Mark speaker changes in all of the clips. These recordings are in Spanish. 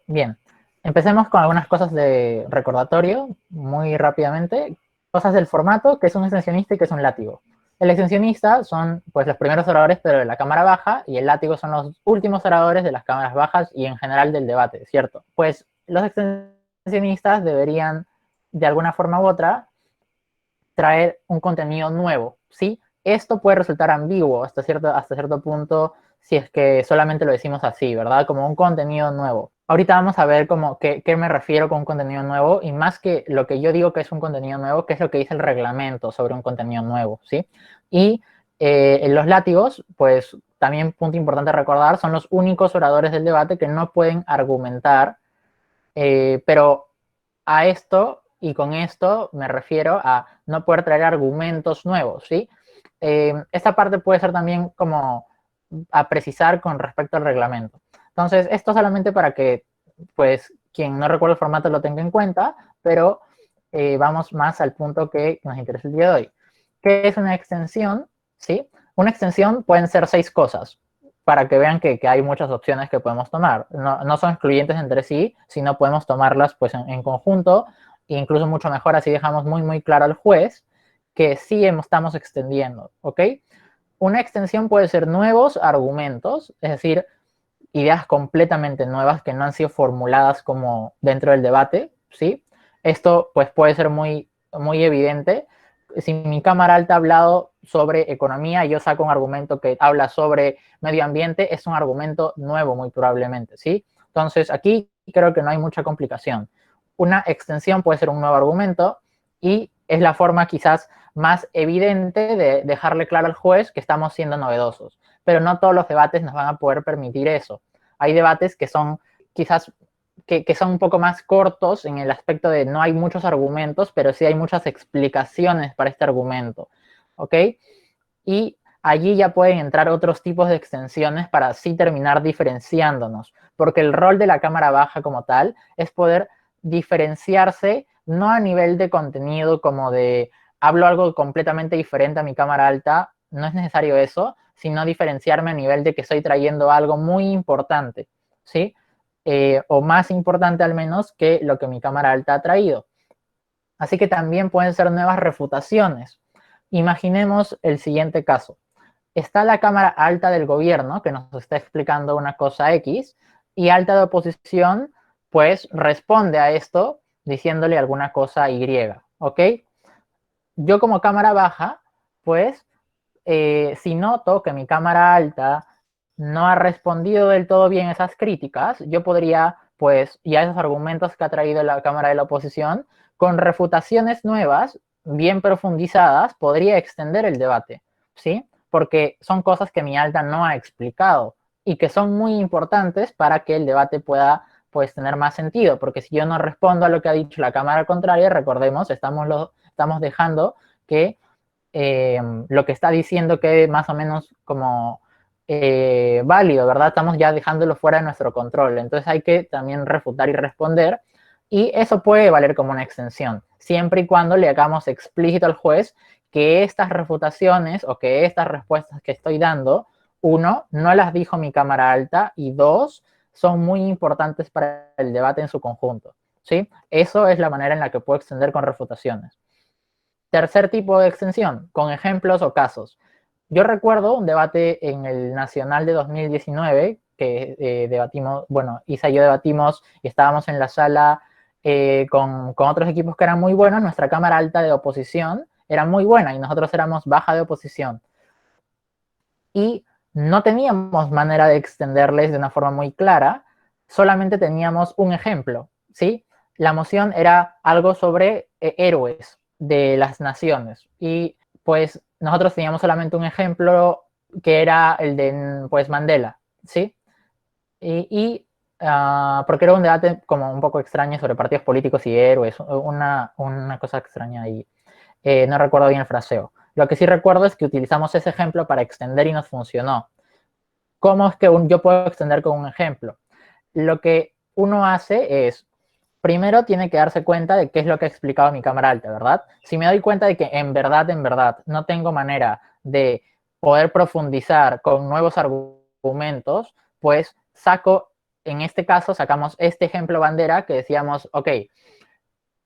Speaker 1: Bien, empecemos con algunas cosas de recordatorio, muy rápidamente. Cosas del formato, que es un extensionista y que es un látigo. El extensionista son pues los primeros oradores, pero de la cámara baja, y el látigo son los últimos oradores de las cámaras bajas y en general del debate, ¿cierto? Pues los extensionistas deberían, de alguna forma u otra, traer un contenido nuevo, ¿sí? Esto puede resultar ambiguo hasta cierto punto si es que solamente lo decimos así, ¿verdad? Como un contenido nuevo. Ahorita vamos a ver como qué me refiero con un contenido nuevo y más que lo que yo digo que es un contenido nuevo, qué es lo que dice el reglamento sobre un contenido nuevo, ¿sí? Y los látigos, pues también punto importante a recordar, son los únicos oradores del debate que no pueden argumentar, pero a esto y con esto me refiero a no poder traer argumentos nuevos, ¿sí? Esta parte puede ser también como a precisar con respecto al reglamento. Entonces, esto solamente para que, pues, quien no recuerda el formato lo tenga en cuenta, pero vamos más al punto que nos interesa el día de hoy. ¿Qué es una extensión? ¿Sí? Una extensión pueden ser 6 cosas, para que vean que hay muchas opciones que podemos tomar. No son excluyentes entre sí, sino podemos tomarlas pues en conjunto, e incluso mucho mejor, así dejamos muy claro al juez que sí estamos extendiendo, ¿ok? Una extensión puede ser nuevos argumentos, es decir, ideas completamente nuevas que no han sido formuladas como dentro del debate, ¿sí? Esto pues puede ser muy evidente. Si mi cámara alta ha hablado sobre economía y yo saco un argumento que habla sobre medio ambiente, es un argumento nuevo muy probablemente, ¿sí? Entonces aquí creo que no hay mucha complicación. Una extensión puede ser un nuevo argumento y es la forma quizás más evidente de dejarle claro al juez que estamos siendo novedosos. Pero no todos los debates nos van a poder permitir eso. Hay debates que son quizás que son un poco más cortos en el aspecto de no hay muchos argumentos, pero sí hay muchas explicaciones para este argumento, ¿ok? Y allí ya pueden entrar otros tipos de extensiones para así terminar diferenciándonos, porque el rol de la cámara baja como tal es poder diferenciarse no a nivel de contenido como de hablo algo completamente diferente a mi cámara alta, no es necesario eso, sino diferenciarme a nivel de que estoy trayendo algo muy importante, ¿sí? O más importante al menos que lo que mi cámara alta ha traído. Así que también pueden ser nuevas refutaciones. Imaginemos el siguiente caso. Está la cámara alta del gobierno que nos está explicando una cosa X y alta de oposición pues responde a esto diciéndole alguna cosa Y, ¿ok? Yo como cámara baja, pues si noto que mi cámara alta no ha respondido del todo bien a esas críticas, yo podría, pues, y a esos argumentos que ha traído la Cámara de la Oposición, con refutaciones nuevas, bien profundizadas, podría extender el debate, ¿sí? Porque son cosas que mi alta no ha explicado y que son muy importantes para que el debate pueda, pues, tener más sentido, porque si yo no respondo a lo que ha dicho la Cámara contraria, recordemos, estamos dejando que lo que está diciendo quede más o menos como válido, ¿verdad? Estamos ya dejándolo fuera de nuestro control. Entonces hay que también refutar y responder. Y eso puede valer como una extensión, siempre y cuando le hagamos explícito al juez que estas refutaciones o que estas respuestas que estoy dando, uno, no las dijo mi cámara alta y dos, son muy importantes para el debate en su conjunto, ¿sí? Eso es la manera en la que puedo extender con refutaciones. Tercer tipo de extensión, con ejemplos o casos. Yo recuerdo un debate en el Nacional de 2019 que debatimos, bueno, Isa y yo debatimos y estábamos en la sala con otros equipos que eran muy buenos. Nuestra cámara alta de oposición era muy buena y nosotros éramos baja de oposición. Y no teníamos manera de extenderles de una forma muy clara, solamente teníamos un ejemplo, ¿sí? La moción era algo sobre héroes de las naciones y pues nosotros teníamos solamente un ejemplo que era el de pues Mandela, ¿sí? Porque era un debate como un poco extraño sobre partidos políticos y héroes, una cosa extraña ahí. No recuerdo bien el fraseo. Lo que sí recuerdo es que utilizamos ese ejemplo para extender y nos funcionó. ¿Cómo es que yo puedo extender con un ejemplo? Lo que uno hace es, primero tiene que darse cuenta de qué es lo que ha explicado mi cámara alta, ¿verdad? Si me doy cuenta de que en verdad, no tengo manera de poder profundizar con nuevos argumentos argumentos, pues saco, en este caso, sacamos este ejemplo bandera que decíamos, ok,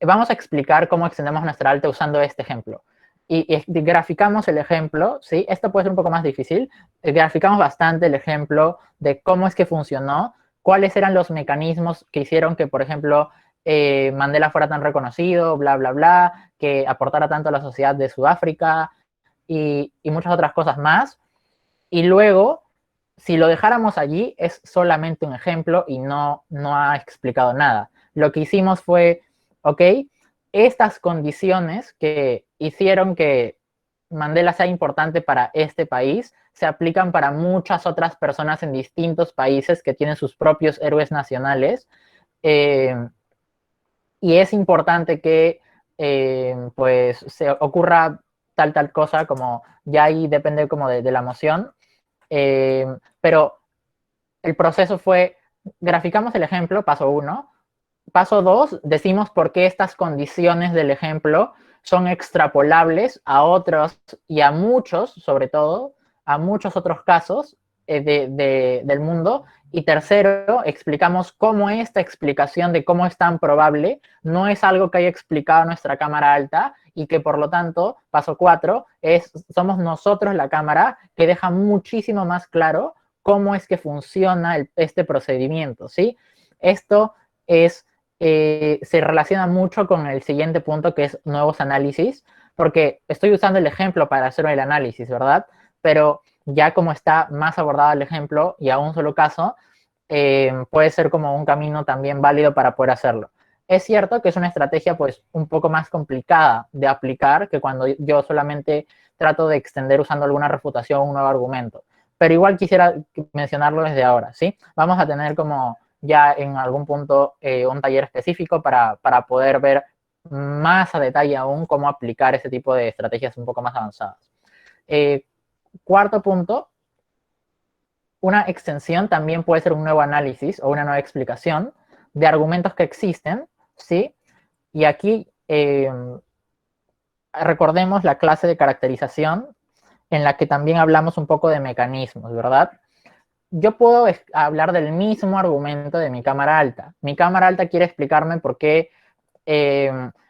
Speaker 1: vamos a explicar cómo extendemos nuestra alta usando este ejemplo. Y graficamos el ejemplo, ¿sí? Esto puede ser un poco más difícil. Graficamos bastante el ejemplo de cómo es que funcionó, cuáles eran los mecanismos que hicieron que, por ejemplo, Mandela fuera tan reconocido, bla, bla, bla, que aportara tanto a la sociedad de Sudáfrica y muchas otras cosas más. Y luego, si lo dejáramos allí, es solamente un ejemplo y no ha explicado nada. Lo que hicimos fue, ok, estas condiciones que hicieron que Mandela sea importante para este país se aplican para muchas otras personas en distintos países que tienen sus propios héroes nacionales. Eh, y es importante que pues se ocurra tal cosa, como ya ahí depende como de la emoción, pero el proceso fue, graficamos el ejemplo, paso 1, paso 2, decimos por qué estas condiciones del ejemplo son extrapolables a otros y a muchos, sobre todo, a muchos otros casos del mundo. Y tercero, explicamos cómo esta explicación de cómo es tan probable no es algo que haya explicado nuestra cámara alta y que por lo tanto, paso 4, somos nosotros la cámara que deja muchísimo más claro cómo es que funciona este procedimiento, ¿sí? Esto se relaciona mucho con el siguiente punto, que es nuevos análisis, porque estoy usando el ejemplo para hacer el análisis, ¿verdad? Pero ya como está más abordado el ejemplo y a un solo caso, puede ser como un camino también válido para poder hacerlo. Es cierto que es una estrategia pues un poco más complicada de aplicar que cuando yo solamente trato de extender usando alguna refutación o un nuevo argumento. Pero igual quisiera mencionarlo desde ahora, ¿sí? Vamos a tener como ya en algún punto un taller específico para poder ver más a detalle aún cómo aplicar ese tipo de estrategias un poco más avanzadas. Cuarto punto, una extensión también puede ser un nuevo análisis o una nueva explicación de argumentos que existen, ¿sí? Y aquí recordemos la clase de caracterización en la que también hablamos un poco de mecanismos, ¿verdad? Yo puedo hablar del mismo argumento de mi cámara alta. Mi cámara alta quiere explicarme por qué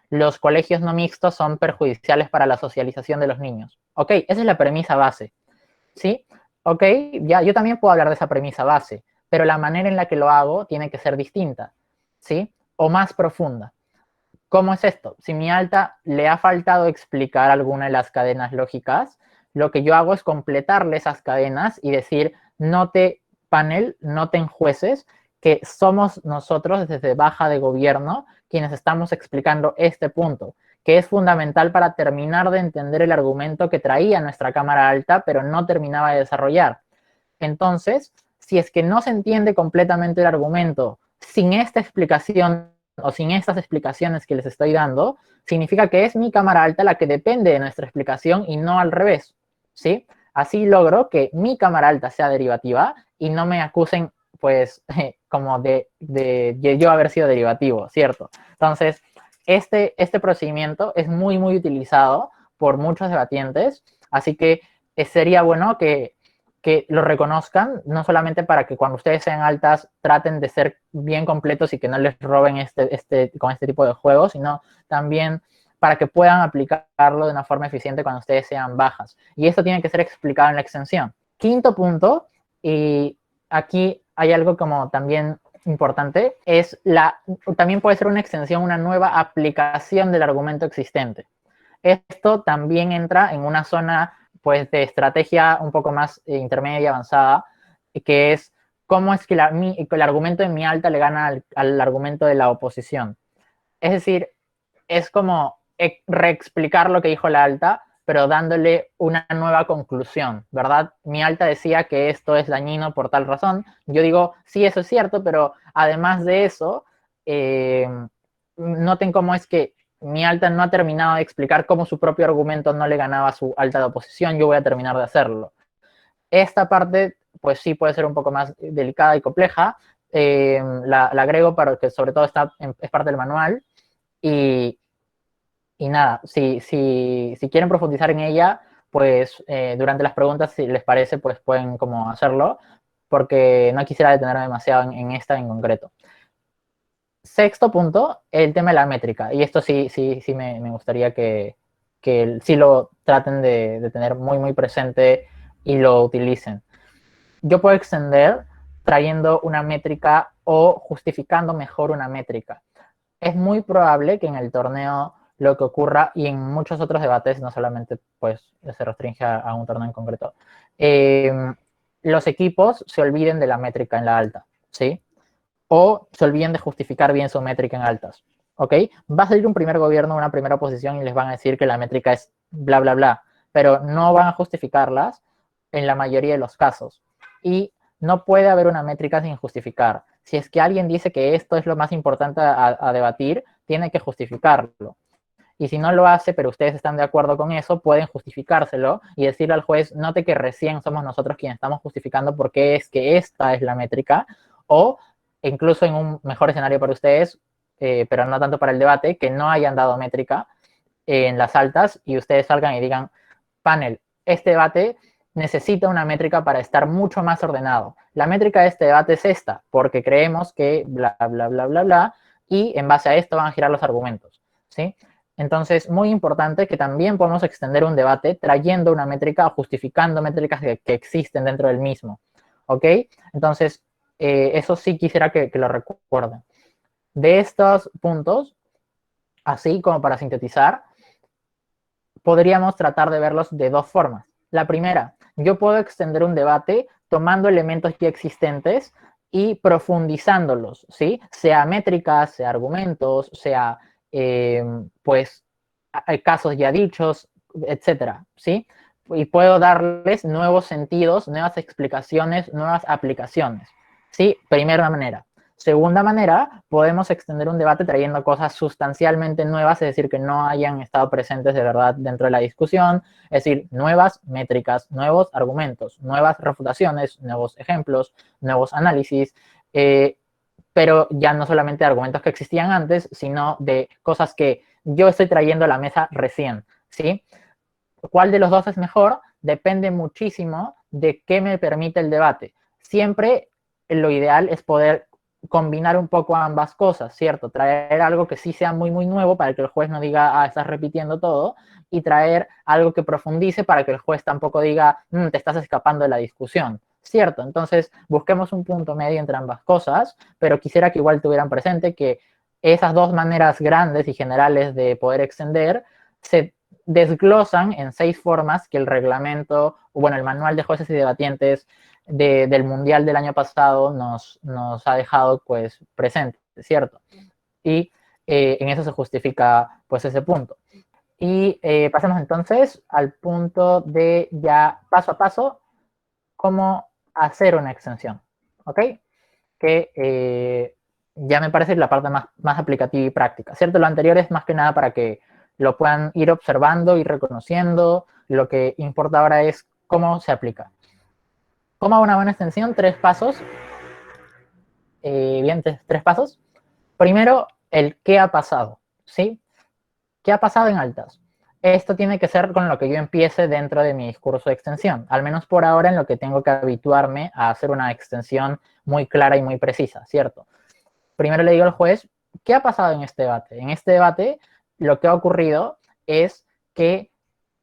Speaker 1: los colegios no mixtos son perjudiciales para la socialización de los niños. Ok, esa es la premisa base, ¿sí? Ok, ya, yo también puedo hablar de esa premisa base, pero la manera en la que lo hago tiene que ser distinta, ¿sí? O más profunda. ¿Cómo es esto? Si mi alta le ha faltado explicar alguna de las cadenas lógicas, lo que yo hago es completarle esas cadenas y decir, note panel, noten jueces, que somos nosotros desde baja de gobierno quienes estamos explicando este punto, que es fundamental para terminar de entender el argumento que traía nuestra cámara alta, pero no terminaba de desarrollar. Entonces, si es que no se entiende completamente el argumento sin esta explicación o sin estas explicaciones que les estoy dando, significa que es mi cámara alta la que depende de nuestra explicación y no al revés, ¿sí? Así logro que mi cámara alta sea derivativa y no me acusen, pues, como de yo haber sido derivativo, ¿cierto? Entonces, este procedimiento es muy, muy utilizado por muchos debatientes, así que sería bueno que lo reconozcan, no solamente para que cuando ustedes sean altas traten de ser bien completos y que no les roben con este tipo de juegos, sino también para que puedan aplicarlo de una forma eficiente cuando ustedes sean bajas. Y esto tiene que ser explicado en la extensión. Quinto punto, y aquí hay algo como también importante, también puede ser una extensión, una nueva aplicación del argumento existente. Esto también entra en una zona pues de estrategia un poco más intermedia, avanzada, que es cómo es que el argumento de mi alta le gana al argumento de la oposición. Es decir, es como reexplicar lo que dijo la alta, pero dándole una nueva conclusión, ¿verdad? Mi alta decía que esto es dañino por tal razón. Yo digo, sí, eso es cierto, pero además de eso, noten cómo es que mi alta no ha terminado de explicar cómo su propio argumento no le ganaba a su alta de oposición, yo voy a terminar de hacerlo. Esta parte, pues sí puede ser un poco más delicada y compleja, la agrego para que sobre todo es parte del manual y nada, si quieren profundizar en ella, pues durante las preguntas, si les parece, pues pueden como hacerlo. porque no quisiera detenerme demasiado en esta en concreto. Sexto punto, el tema de la métrica. Y esto sí me gustaría que sí lo traten de tener muy presente y lo utilicen. Yo puedo extender trayendo una métrica o justificando mejor una métrica. Es muy probable que en el torneo lo que ocurra, y en muchos otros debates, no solamente pues se restringe a un torneo en concreto, los equipos se olviden de la métrica en la alta, ¿sí? O se olviden de justificar bien su métrica en altas, ¿ok? Va a salir un primer gobierno, una primera oposición y les van a decir que la métrica es bla, bla, bla, pero no van a justificarlas en la mayoría de los casos. Y no puede haber una métrica sin justificar. Si es que alguien dice que esto es lo más importante a debatir, tiene que justificarlo. Y si no lo hace, pero ustedes están de acuerdo con eso, pueden justificárselo y decirle al juez, note que recién somos nosotros quienes estamos justificando por qué es que esta es la métrica, o incluso en un mejor escenario para ustedes, pero no tanto para el debate, que no hayan dado métrica en las altas y ustedes salgan y digan, panel, este debate necesita una métrica para estar mucho más ordenado. La métrica de este debate es esta, porque creemos que bla, bla, bla, bla, bla, y en base a esto van a girar los argumentos, ¿sí? Entonces, muy importante que también podemos extender un debate trayendo una métrica o justificando métricas que existen dentro del mismo, ¿ok? Entonces, eso sí quisiera que lo recuerden. De estos puntos, así como para sintetizar, podríamos tratar de verlos de dos formas. La primera, yo puedo extender un debate tomando elementos ya existentes y profundizándolos, ¿sí? Sea métricas, sea argumentos, sea, pues, casos ya dichos, etcétera, ¿sí? Y puedo darles nuevos sentidos, nuevas explicaciones, nuevas aplicaciones, ¿sí? Primera manera. Segunda manera, podemos extender un debate trayendo cosas sustancialmente nuevas, es decir, que no hayan estado presentes de verdad dentro de la discusión, es decir, nuevas métricas, nuevos argumentos, nuevas refutaciones, nuevos ejemplos, nuevos análisis, pero ya no solamente de argumentos que existían antes, sino de cosas que yo estoy trayendo a la mesa recién, ¿sí? ¿Cuál de los dos es mejor? Depende muchísimo de qué me permite el debate. Siempre lo ideal es poder combinar un poco ambas cosas, ¿cierto? Traer algo que sí sea muy nuevo para que el juez no diga, ah, estás repitiendo todo, y traer algo que profundice para que el juez tampoco diga, te estás escapando de la discusión, ¿cierto? Entonces, busquemos un punto medio entre ambas cosas, pero quisiera que igual tuvieran presente que esas dos maneras grandes y generales de poder extender se desglosan en 6 formas que el reglamento, bueno, el manual de jueces y debatientes del Mundial del año pasado nos ha dejado pues presente, ¿cierto? Y en eso se justifica pues ese punto. Y pasemos entonces al punto de ya paso a paso cómo hacer una extensión, ¿ok? Que ya me parece la parte más aplicativa y práctica, ¿cierto? Lo anterior es más que nada para que lo puedan ir observando y reconociendo. Lo que importa ahora es cómo se aplica. ¿Cómo hago una buena extensión? 3 pasos. Bien, 3 pasos. Primero, el qué ha pasado, ¿sí? ¿Qué ha pasado en altas? Esto tiene que ser con lo que yo empiece dentro de mi discurso de extensión, al menos por ahora en lo que tengo que habituarme a hacer una extensión muy clara y muy precisa, ¿cierto? Primero le digo al juez, ¿qué ha pasado en este debate? En este debate lo que ha ocurrido es que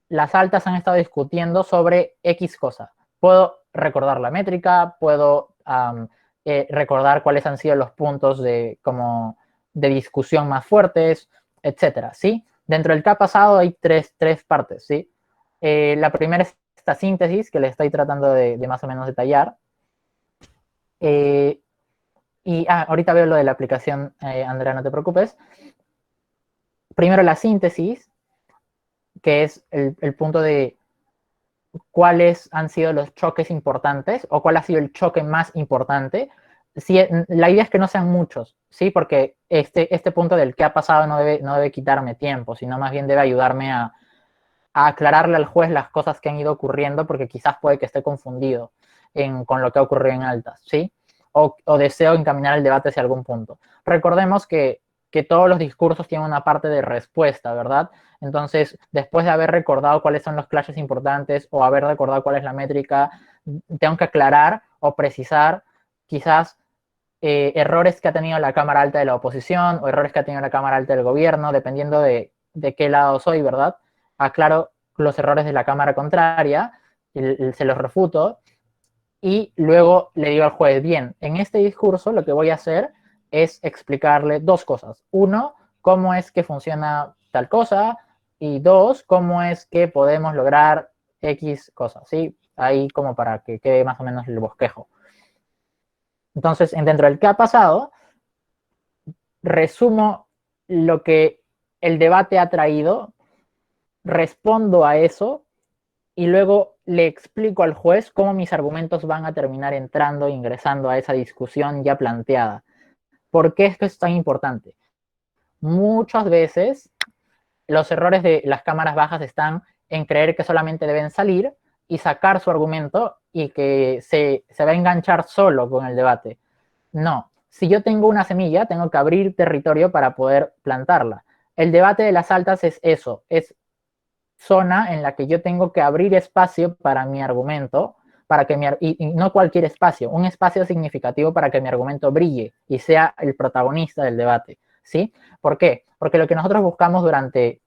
Speaker 1: las altas han estado discutiendo sobre X cosa. Puedo recordar la métrica, puedo recordar cuáles han sido los puntos de discusión más fuertes, etcétera, ¿sí? Dentro del que ha pasado hay tres partes, ¿sí? La primera es esta síntesis que le estoy tratando de más o menos detallar. Y ahorita veo lo de la aplicación, Andrea, no te preocupes. Primero la síntesis, que es el punto de cuáles han sido los choques importantes o cuál ha sido el choque más importante. Sí, la idea es que no sean muchos, ¿sí? Porque este punto del qué ha pasado no debe quitarme tiempo, sino más bien debe ayudarme a aclararle al juez las cosas que han ido ocurriendo, porque quizás puede que esté confundido con lo que ha ocurrido en altas, ¿sí? O deseo encaminar el debate hacia algún punto. Recordemos que todos los discursos tienen una parte de respuesta, ¿verdad? Entonces, después de haber recordado cuáles son los clashes importantes o haber recordado cuál es la métrica, tengo que aclarar o precisar quizás errores que ha tenido la Cámara Alta de la oposición o errores que ha tenido la Cámara Alta del gobierno, dependiendo de qué lado soy, ¿verdad? Aclaro los errores de la Cámara contraria, se los refuto y luego le digo al juez, bien, en este discurso lo que voy a hacer es explicarle dos cosas. Uno, cómo es que funciona tal cosa y dos, cómo es que podemos lograr X cosas, ¿sí? Ahí como para que quede más o menos el bosquejo. Entonces, dentro del que ha pasado, resumo lo que el debate ha traído, respondo a eso y luego le explico al juez cómo mis argumentos van a terminar entrando, ingresando a esa discusión ya planteada. ¿Por qué esto es tan importante? Muchas veces los errores de las cámaras bajas están en creer que solamente deben salir y sacar su argumento y que se va a enganchar solo con el debate. No, si yo tengo una semilla, tengo que abrir territorio para poder plantarla. El debate de las altas es eso, es zona en la que yo tengo que abrir espacio para mi argumento, para que y no cualquier espacio, un espacio significativo para que mi argumento brille y sea el protagonista del debate, ¿sí? ¿Por qué? Porque lo que nosotros buscamos durante,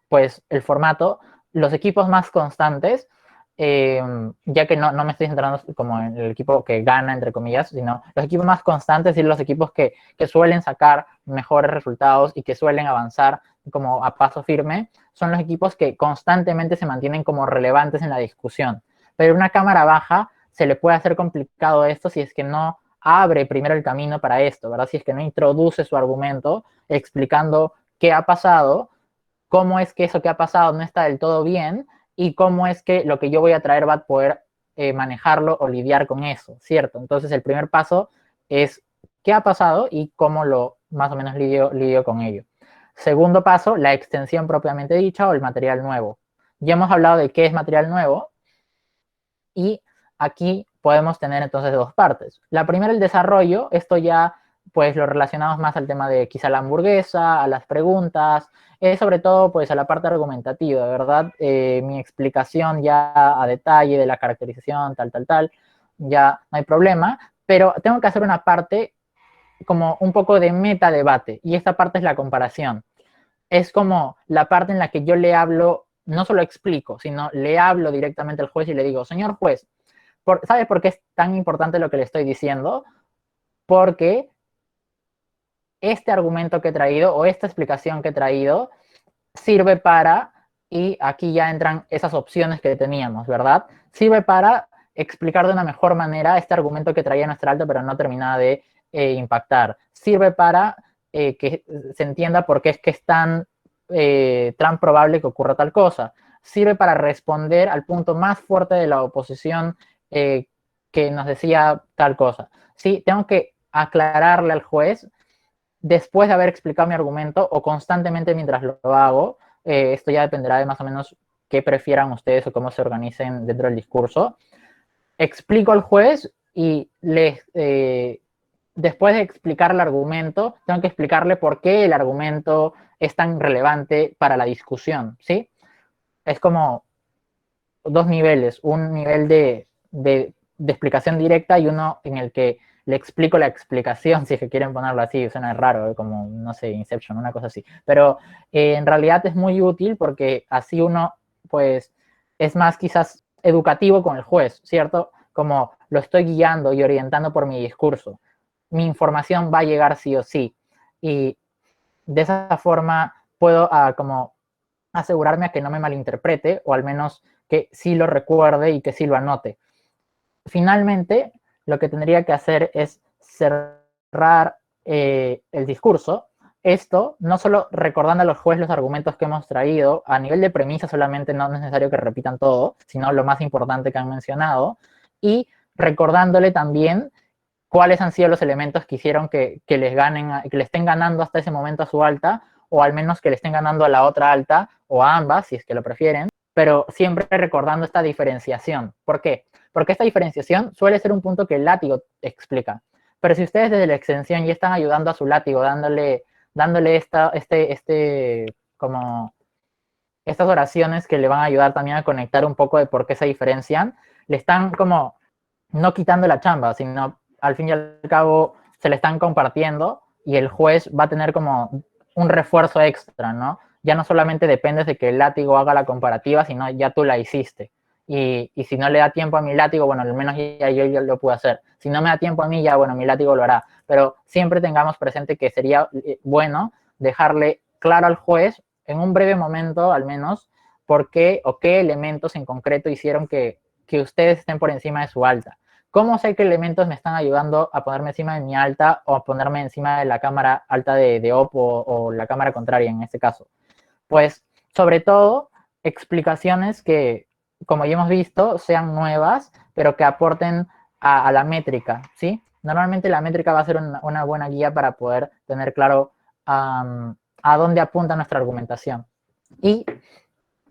Speaker 1: pues, el formato, los equipos más constantes, ya que no me estoy centrando como en el equipo que gana, entre comillas, sino los equipos más constantes y los equipos que suelen sacar mejores resultados y que suelen avanzar como a paso firme, son los equipos que constantemente se mantienen como relevantes en la discusión. Pero una cámara baja se le puede hacer complicado esto si es que no abre primero el camino para esto, ¿verdad? Si es que no introduce su argumento explicando qué ha pasado, cómo es que eso que ha pasado no está del todo bien y cómo es que lo que yo voy a traer va a poder manejarlo o lidiar con eso, ¿cierto? Entonces el primer paso es qué ha pasado y cómo lo más o menos lidio con ello. Segundo paso, la extensión propiamente dicha o el material nuevo. Ya hemos hablado de qué es material nuevo y aquí podemos tener entonces dos partes. La primera, el desarrollo, esto ya pues lo relacionamos más al tema de quizá la hamburguesa, a las preguntas, sobre todo pues a la parte argumentativa, ¿verdad? Mi explicación ya a detalle de la caracterización, tal, ya no hay problema, pero tengo que hacer una parte como un poco de metadebate y esta parte es la comparación. Es como la parte en la que yo le hablo, no solo explico, sino le hablo directamente al juez y le digo, señor juez, ¿sabe por qué es tan importante lo que le estoy diciendo? Porque este argumento que he traído o esta explicación que he traído sirve para, y aquí ya entran esas opciones que teníamos, ¿verdad? Sirve para explicar de una mejor manera este argumento que traía nuestra alta pero no terminaba de impactar. Sirve para que se entienda por qué es que es tan probable que ocurra tal cosa. Sirve para responder al punto más fuerte de la oposición que nos decía tal cosa. Sí, tengo que aclararle al juez después de haber explicado mi argumento o constantemente mientras lo hago. Esto ya dependerá de más o menos qué prefieran ustedes o cómo se organicen dentro del discurso. Explico al juez y después de explicar el argumento, tengo que explicarle por qué el argumento es tan relevante para la discusión, ¿sí? Es como dos niveles, un nivel de explicación directa y uno en el que le explico la explicación, si es que quieren ponerlo así, suena raro, como, no sé, Inception, una cosa así. Pero en realidad es muy útil porque así uno, pues, es más quizás educativo con el juez, ¿cierto? Como lo estoy guiando y orientando por mi discurso. Mi información va a llegar sí o sí. Y de esa forma puedo como asegurarme a que no me malinterprete o al menos que sí lo recuerde y que sí lo anote. Finalmente, lo que tendría que hacer es cerrar el discurso. Esto no solo recordando a los jueces los argumentos que hemos traído, a nivel de premisa solamente no es necesario que repitan todo, sino lo más importante que han mencionado, y recordándole también cuáles han sido los elementos que hicieron que les ganen, que le estén ganando hasta ese momento a su alta, o al menos que le estén ganando a la otra alta, o a ambas, si es que lo prefieren, pero siempre recordando esta diferenciación. ¿Por qué? Porque esta diferenciación suele ser un punto que el látigo explica. Pero si ustedes desde la extensión ya están ayudando a su látigo, dándole como estas oraciones que le van a ayudar también a conectar un poco de por qué se diferencian, le están como no quitando la chamba, sino al fin y al cabo se le están compartiendo y el juez va a tener como un refuerzo extra, ¿no? Ya no solamente dependes de que el látigo haga la comparativa, sino ya tú la hiciste. Y si no le da tiempo a mi látigo, bueno, al menos yo lo puedo hacer. Si no me da tiempo a mí, ya, bueno, mi látigo lo hará. Pero siempre tengamos presente que sería bueno dejarle claro al juez, en un breve momento al menos, por qué o qué elementos en concreto hicieron que ustedes estén por encima de su alta. ¿Cómo sé qué elementos me están ayudando a ponerme encima de mi alta o a ponerme encima de la cámara alta de OP o la cámara contraria en este caso? Pues, sobre todo, explicaciones que, como ya hemos visto, sean nuevas, pero que aporten a la métrica, ¿sí? Normalmente la métrica va a ser una buena guía para poder tener claro a dónde apunta nuestra argumentación. Y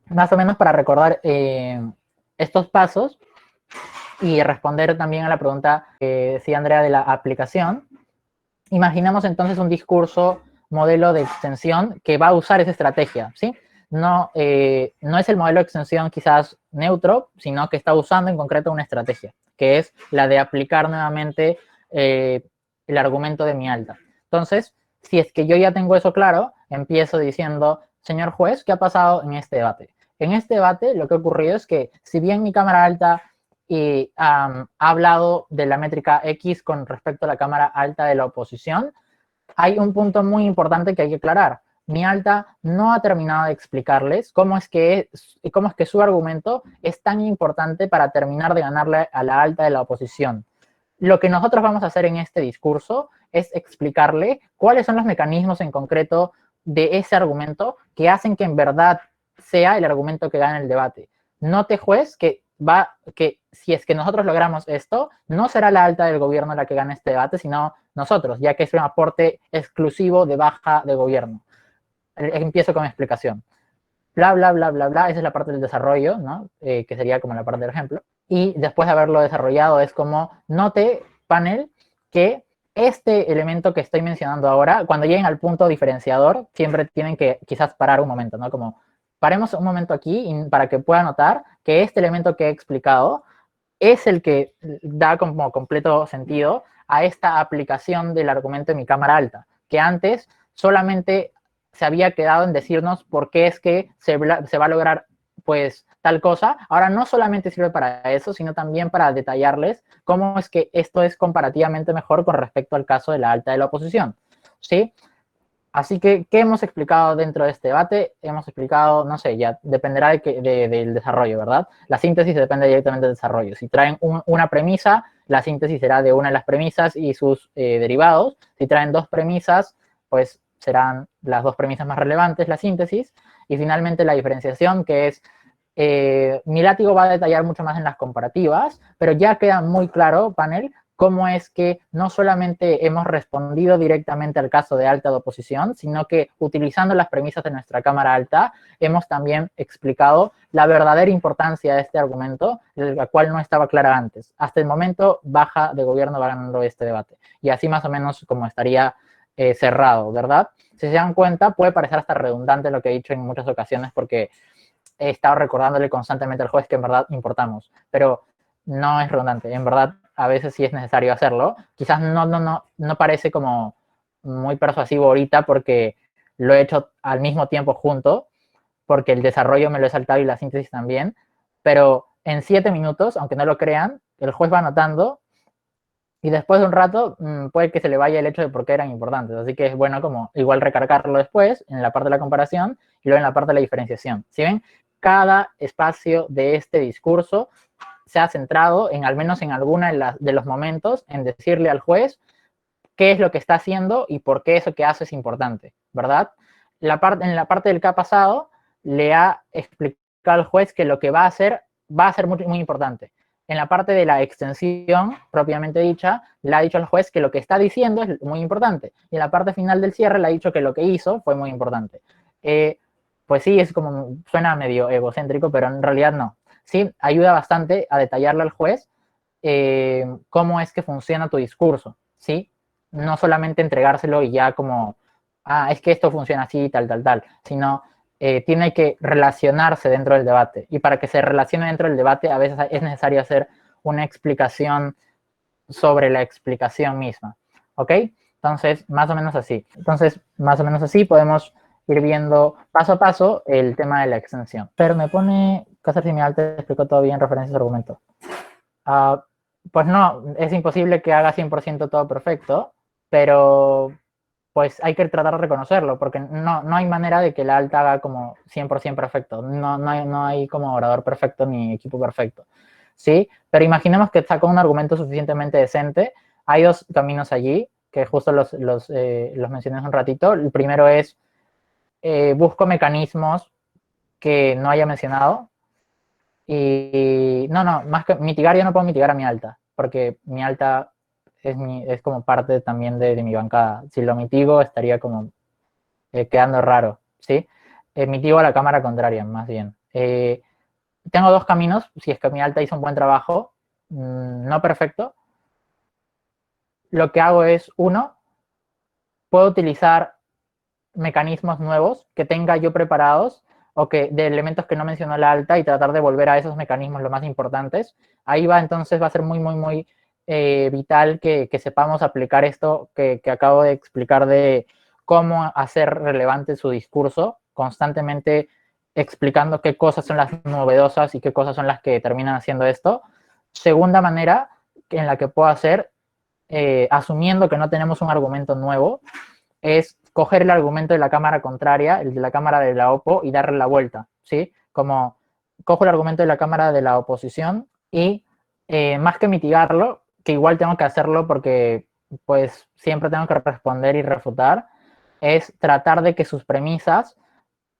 Speaker 1: más o menos para recordar estos pasos y responder también a la pregunta que decía Andrea de la aplicación, imaginamos entonces un discurso modelo de extensión que va a usar esa estrategia, ¿sí? No, no es el modelo de extensión quizás neutro, sino que está usando en concreto una estrategia, que es la de aplicar nuevamente el argumento de mi alta. Entonces, si es que yo ya tengo eso claro, empiezo diciendo, señor juez, ¿qué ha pasado en este debate? En este debate lo que ha ocurrido es que si bien mi cámara alta ha hablado de la métrica X con respecto a la cámara alta de la oposición, hay un punto muy importante que hay que aclarar. Mi alta no ha terminado de explicarles cómo es que su argumento es tan importante para terminar de ganarle a la alta de la oposición. Lo que nosotros vamos a hacer en este discurso es explicarle cuáles son los mecanismos en concreto de ese argumento que hacen que en verdad sea el argumento que gane el debate. Note, juez, que si es que nosotros logramos esto, no será la alta del gobierno la que gane este debate, sino nosotros, ya que es un aporte exclusivo de baja de gobierno. Empiezo con mi explicación. Bla, bla, bla, bla, bla, esa es la parte del desarrollo, ¿no? Que sería como la parte del ejemplo. Y después de haberlo desarrollado es como, note, panel, que este elemento que estoy mencionando ahora, cuando lleguen al punto diferenciador, siempre tienen que quizás parar un momento, ¿no? Como, paremos un momento aquí para que pueda notar que este elemento que he explicado es el que da como completo sentido a esta aplicación del argumento de mi cámara alta, que antes solamente se había quedado en decirnos por qué es que se va a lograr pues tal cosa. Ahora no solamente sirve para eso, sino también para detallarles cómo es que esto es comparativamente mejor con respecto al caso de la alta de la oposición, ¿sí? Así que, ¿qué hemos explicado dentro de este debate? Hemos explicado, no sé, ya dependerá del desarrollo, ¿verdad? La síntesis depende directamente del desarrollo. Si traen una premisa, la síntesis será de una de las premisas y sus derivados. Si traen dos premisas, pues serán las dos premisas más relevantes, la síntesis. Y finalmente la diferenciación, que es, mi látigo va a detallar mucho más en las comparativas, pero ya queda muy claro, panel, cómo es que no solamente hemos respondido directamente al caso de alta de oposición, sino que utilizando las premisas de nuestra cámara alta, hemos también explicado la verdadera importancia de este argumento, la cual no estaba clara antes. Hasta el momento, baja de gobierno va ganando este debate. Y así más o menos como estaría cerrado, ¿verdad? Si se dan cuenta, puede parecer hasta redundante lo que he dicho en muchas ocasiones porque he estado recordándole constantemente al juez que en verdad importamos, pero no es redundante, en verdad a veces sí es necesario hacerlo. Quizás no parece como muy persuasivo ahorita porque lo he hecho al mismo tiempo junto, porque el desarrollo me lo he saltado y la síntesis también, pero en 7 minutos, aunque no lo crean, el juez va anotando y después de un rato puede que se le vaya el hecho de por qué eran importantes. Así que es bueno como igual recargarlo después en la parte de la comparación y luego en la parte de la diferenciación. ¿Sí ven? Cada espacio de este discurso se ha centrado en al menos en alguna de los momentos en decirle al juez qué es lo que está haciendo y por qué eso que hace es importante, ¿verdad? En la parte del que ha pasado le ha explicado al juez que lo que va a hacer muy, muy importante. En la parte de la extensión propiamente dicha, le ha dicho al juez que lo que está diciendo es muy importante. Y en la parte final del cierre le ha dicho que lo que hizo fue muy importante. Pues sí, es como, suena medio egocéntrico, pero en realidad no. Sí, ayuda bastante a detallarle al juez cómo es que funciona tu discurso, ¿sí? No solamente entregárselo y ya como, es que esto funciona así, tal, tal, tal, sino tiene que relacionarse dentro del debate. Y para que se relacione dentro del debate, a veces es necesario hacer una explicación sobre la explicación misma, ¿ok? Entonces, más o menos así. Entonces, más o menos así podemos ir viendo paso a paso el tema de la extensión. Pero me pone, César Similar te explicó todo bien referencias a argumento. Pues no, es imposible que haga 100% todo perfecto, pero pues hay que tratar de reconocerlo, porque no hay manera de que la alta haga como 100% perfecto. No hay como orador perfecto ni equipo perfecto, ¿sí? Pero imaginemos que sacó un argumento suficientemente decente. Hay dos caminos allí, que justo los mencioné hace un ratito. El primero es, busco mecanismos que no haya mencionado. Y no, más que mitigar, yo no puedo mitigar a mi alta, porque mi alta es como parte también de mi bancada. Si lo mitigo, estaría como quedando raro, ¿sí? Mitigo a la cámara contraria, más bien. Tengo dos caminos, si es que mi alta hizo un buen trabajo, no perfecto. Lo que hago es, uno, puedo utilizar mecanismos nuevos que tenga yo preparados o que de elementos que no mencionó la alta y tratar de volver a esos mecanismos lo más importantes. Ahí va, entonces va a ser muy vital que sepamos aplicar esto que acabo de explicar de cómo hacer relevante su discurso, constantemente explicando qué cosas son las novedosas y qué cosas son las que terminan haciendo esto. Segunda manera en la que puedo hacer, asumiendo que no tenemos un argumento nuevo, es coger el argumento de la cámara contraria, el de la cámara de la OPO, y darle la vuelta, ¿sí? Como cojo el argumento de la cámara de la oposición y más que mitigarlo, que igual tengo que hacerlo porque pues siempre tengo que responder y refutar, es tratar de que sus premisas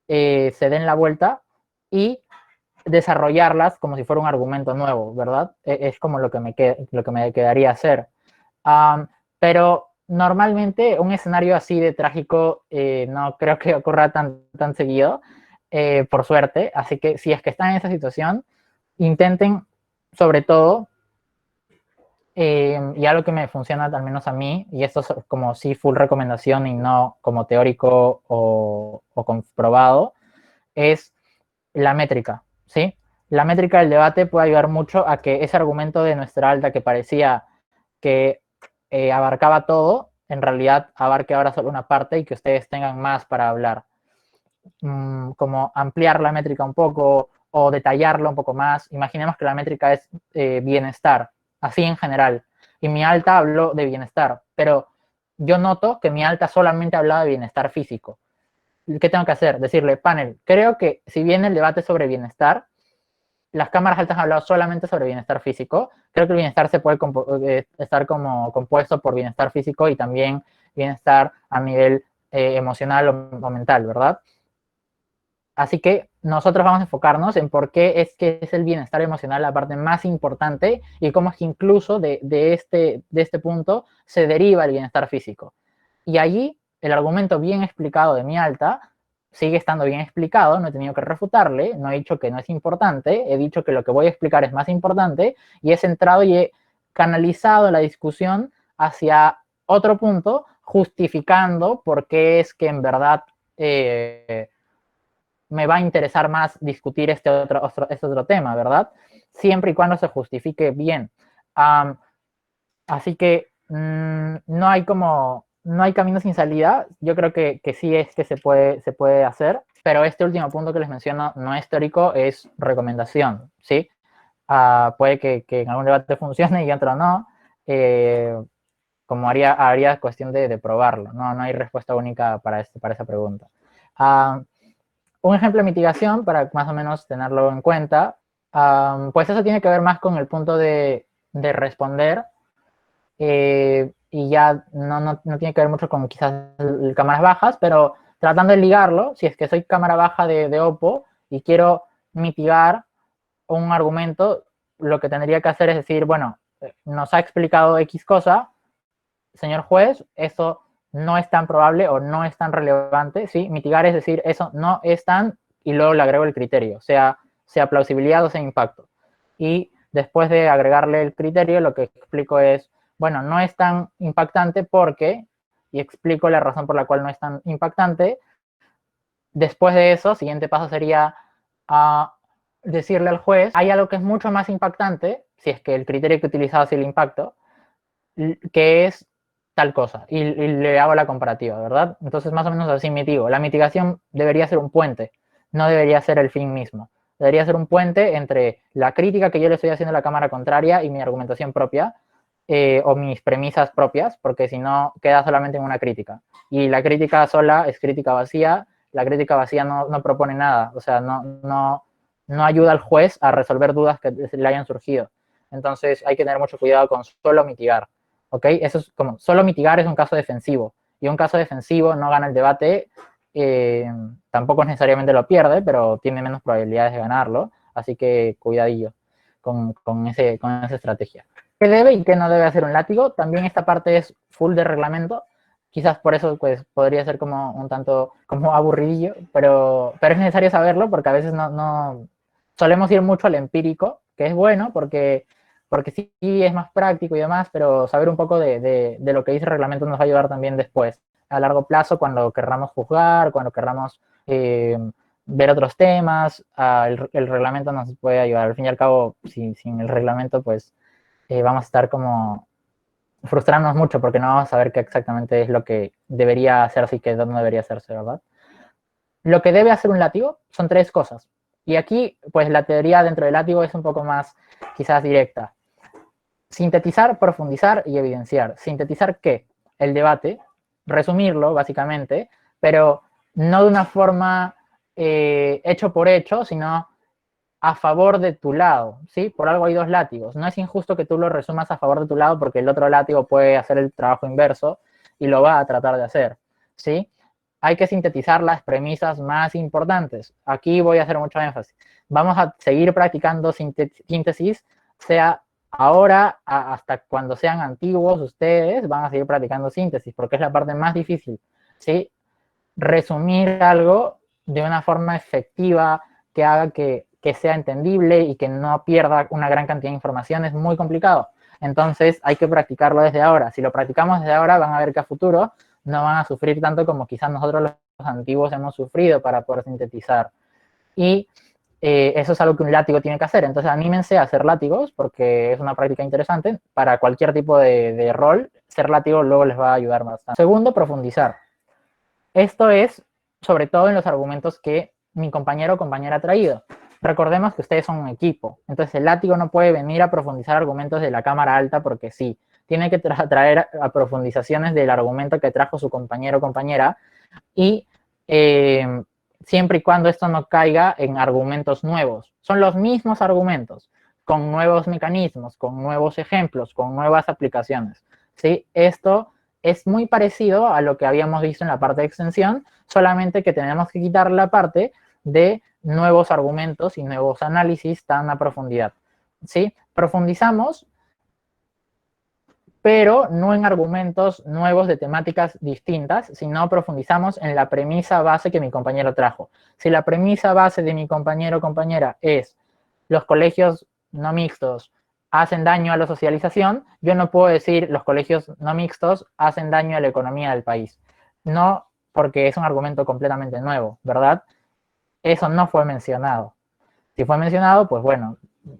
Speaker 1: se den la vuelta y desarrollarlas como si fuera un argumento nuevo, ¿verdad? Es como lo que me quedaría hacer. Pero normalmente un escenario así de trágico no creo que ocurra tan seguido, por suerte. Así que si es que están en esa situación, intenten, sobre todo, y algo que me funciona al menos a mí, y esto es como sí full recomendación y no como teórico o comprobado, es la métrica, ¿sí? La métrica del debate puede ayudar mucho a que ese argumento de nuestra alta que parecía que abarcaba todo, en realidad abarque ahora solo una parte y que ustedes tengan más para hablar. Como ampliar la métrica un poco o detallarlo un poco más. Imaginemos que la métrica es bienestar, así en general. Y mi alta habló de bienestar, pero yo noto que mi alta solamente hablaba de bienestar físico. ¿Qué tengo que hacer? Decirle, panel, creo que si bien el debate es sobre bienestar, las cámaras altas han hablado solamente sobre bienestar físico. Creo que el bienestar se puede estar como compuesto por bienestar físico y también bienestar a nivel emocional o mental, ¿verdad? Así que nosotros vamos a enfocarnos en por qué es que es el bienestar emocional la parte más importante y cómo es que incluso de este punto se deriva el bienestar físico. Y allí el argumento bien explicado de mi alta sigue estando bien explicado, no he tenido que refutarle, no he dicho que no es importante, he dicho que lo que voy a explicar es más importante y he centrado y he canalizado la discusión hacia otro punto, justificando por qué es que en verdad me va a interesar más discutir este otro tema, ¿verdad? Siempre y cuando se justifique bien. Así que no hay camino sin salida. Yo creo que sí es que se puede hacer, pero este último punto que les menciono no es teórico, es recomendación, ¿sí? Puede que en algún debate funcione y otro no, como haría cuestión de probarlo. No hay respuesta única para esa pregunta. Un ejemplo de mitigación, para más o menos tenerlo en cuenta, pues eso tiene que ver más con el punto de responder, y ya no tiene que ver mucho con quizás cámaras bajas, pero tratando de ligarlo, si es que soy cámara baja de Oppo y quiero mitigar un argumento, lo que tendría que hacer es decir, bueno, nos ha explicado X cosa, señor juez, eso no es tan probable o no es tan relevante, ¿sí? Mitigar es decir, eso no es tan, y luego le agrego el criterio, sea plausibilidad o sea impacto. Y después de agregarle el criterio, lo que explico es, bueno, no es tan impactante porque, y explico la razón por la cual no es tan impactante. Después de eso, siguiente paso sería decirle al juez, hay algo que es mucho más impactante, si es que el criterio que he utilizado es el impacto, que es tal cosa, y le hago la comparativa, ¿verdad? Entonces, más o menos así mitigo. La mitigación debería ser un puente, no debería ser el fin mismo. Debería ser un puente entre la crítica que yo le estoy haciendo a la cámara contraria y mi argumentación propia, o mis premisas propias, porque si no, queda solamente en una crítica. Y la crítica sola es crítica vacía, la crítica vacía no propone nada, o sea, no ayuda al juez a resolver dudas que le hayan surgido. Entonces hay que tener mucho cuidado con solo mitigar. ¿Ok? Eso es como, solo mitigar es un caso defensivo. Y un caso defensivo no gana el debate, tampoco necesariamente lo pierde, pero tiene menos probabilidades de ganarlo. Así que cuidadillo con esa estrategia. ¿Qué debe y qué no debe hacer un látigo? También esta parte es full de reglamento. Quizás por eso pues, podría ser como un tanto como aburridillo, pero es necesario saberlo porque a veces no solemos ir mucho al empírico, que es bueno porque sí es más práctico y demás, pero saber un poco de lo que dice el reglamento nos va a ayudar también después, a largo plazo, cuando querramos juzgar, cuando querramos ver otros temas, el reglamento nos puede ayudar. Al fin y al cabo, sin el reglamento, pues vamos a estar como frustrarnos mucho porque no vamos a saber qué exactamente es lo que debería hacerse y qué no debería hacerse, ¿verdad? Lo que debe hacer un látigo son tres cosas. Y aquí, pues la teoría dentro del látigo es un poco más quizás directa. Sintetizar, profundizar y evidenciar. ¿Sintetizar qué? El debate, resumirlo básicamente, pero no de una forma hecho por hecho, sino a favor de tu lado, ¿sí? Por algo hay dos látigos. No es injusto que tú lo resumas a favor de tu lado porque el otro látigo puede hacer el trabajo inverso y lo va a tratar de hacer, ¿sí? Hay que sintetizar las premisas más importantes. Aquí voy a hacer mucho énfasis. Vamos a seguir practicando síntesis, sea ahora hasta cuando sean antiguos ustedes, van a seguir practicando síntesis porque es la parte más difícil, ¿sí? Resumir algo de una forma efectiva que haga que sea entendible y que no pierda una gran cantidad de información es muy complicado. Entonces hay que practicarlo desde ahora. Si lo practicamos desde ahora, van a ver que a futuro no van a sufrir tanto como quizás nosotros los antiguos hemos sufrido para poder sintetizar. Y eso es algo que un látigo tiene que hacer. Entonces anímense a hacer látigos porque es una práctica interesante. Para cualquier tipo de rol, ser látigo luego les va a ayudar bastante. Segundo, profundizar. Esto es sobre todo en los argumentos que mi compañero o compañera ha traído. Recordemos que ustedes son un equipo, entonces el látigo no puede venir a profundizar argumentos de la cámara alta porque sí, tiene que traer a profundizaciones del argumento que trajo su compañero o compañera y siempre y cuando esto no caiga en argumentos nuevos. Son los mismos argumentos, con nuevos mecanismos, con nuevos ejemplos, con nuevas aplicaciones. ¿Sí? Esto es muy parecido a lo que habíamos visto en la parte de extensión, solamente que tenemos que quitar la parte de nuevos argumentos y nuevos análisis tan a profundidad. ¿Sí? Profundizamos, pero no en argumentos nuevos de temáticas distintas, sino profundizamos en la premisa base que mi compañero trajo. Si la premisa base de mi compañero o compañera es los colegios no mixtos hacen daño a la socialización, yo no puedo decir los colegios no mixtos hacen daño a la economía del país. No, porque es un argumento completamente nuevo, ¿verdad? Eso no fue mencionado. Si fue mencionado, pues bueno,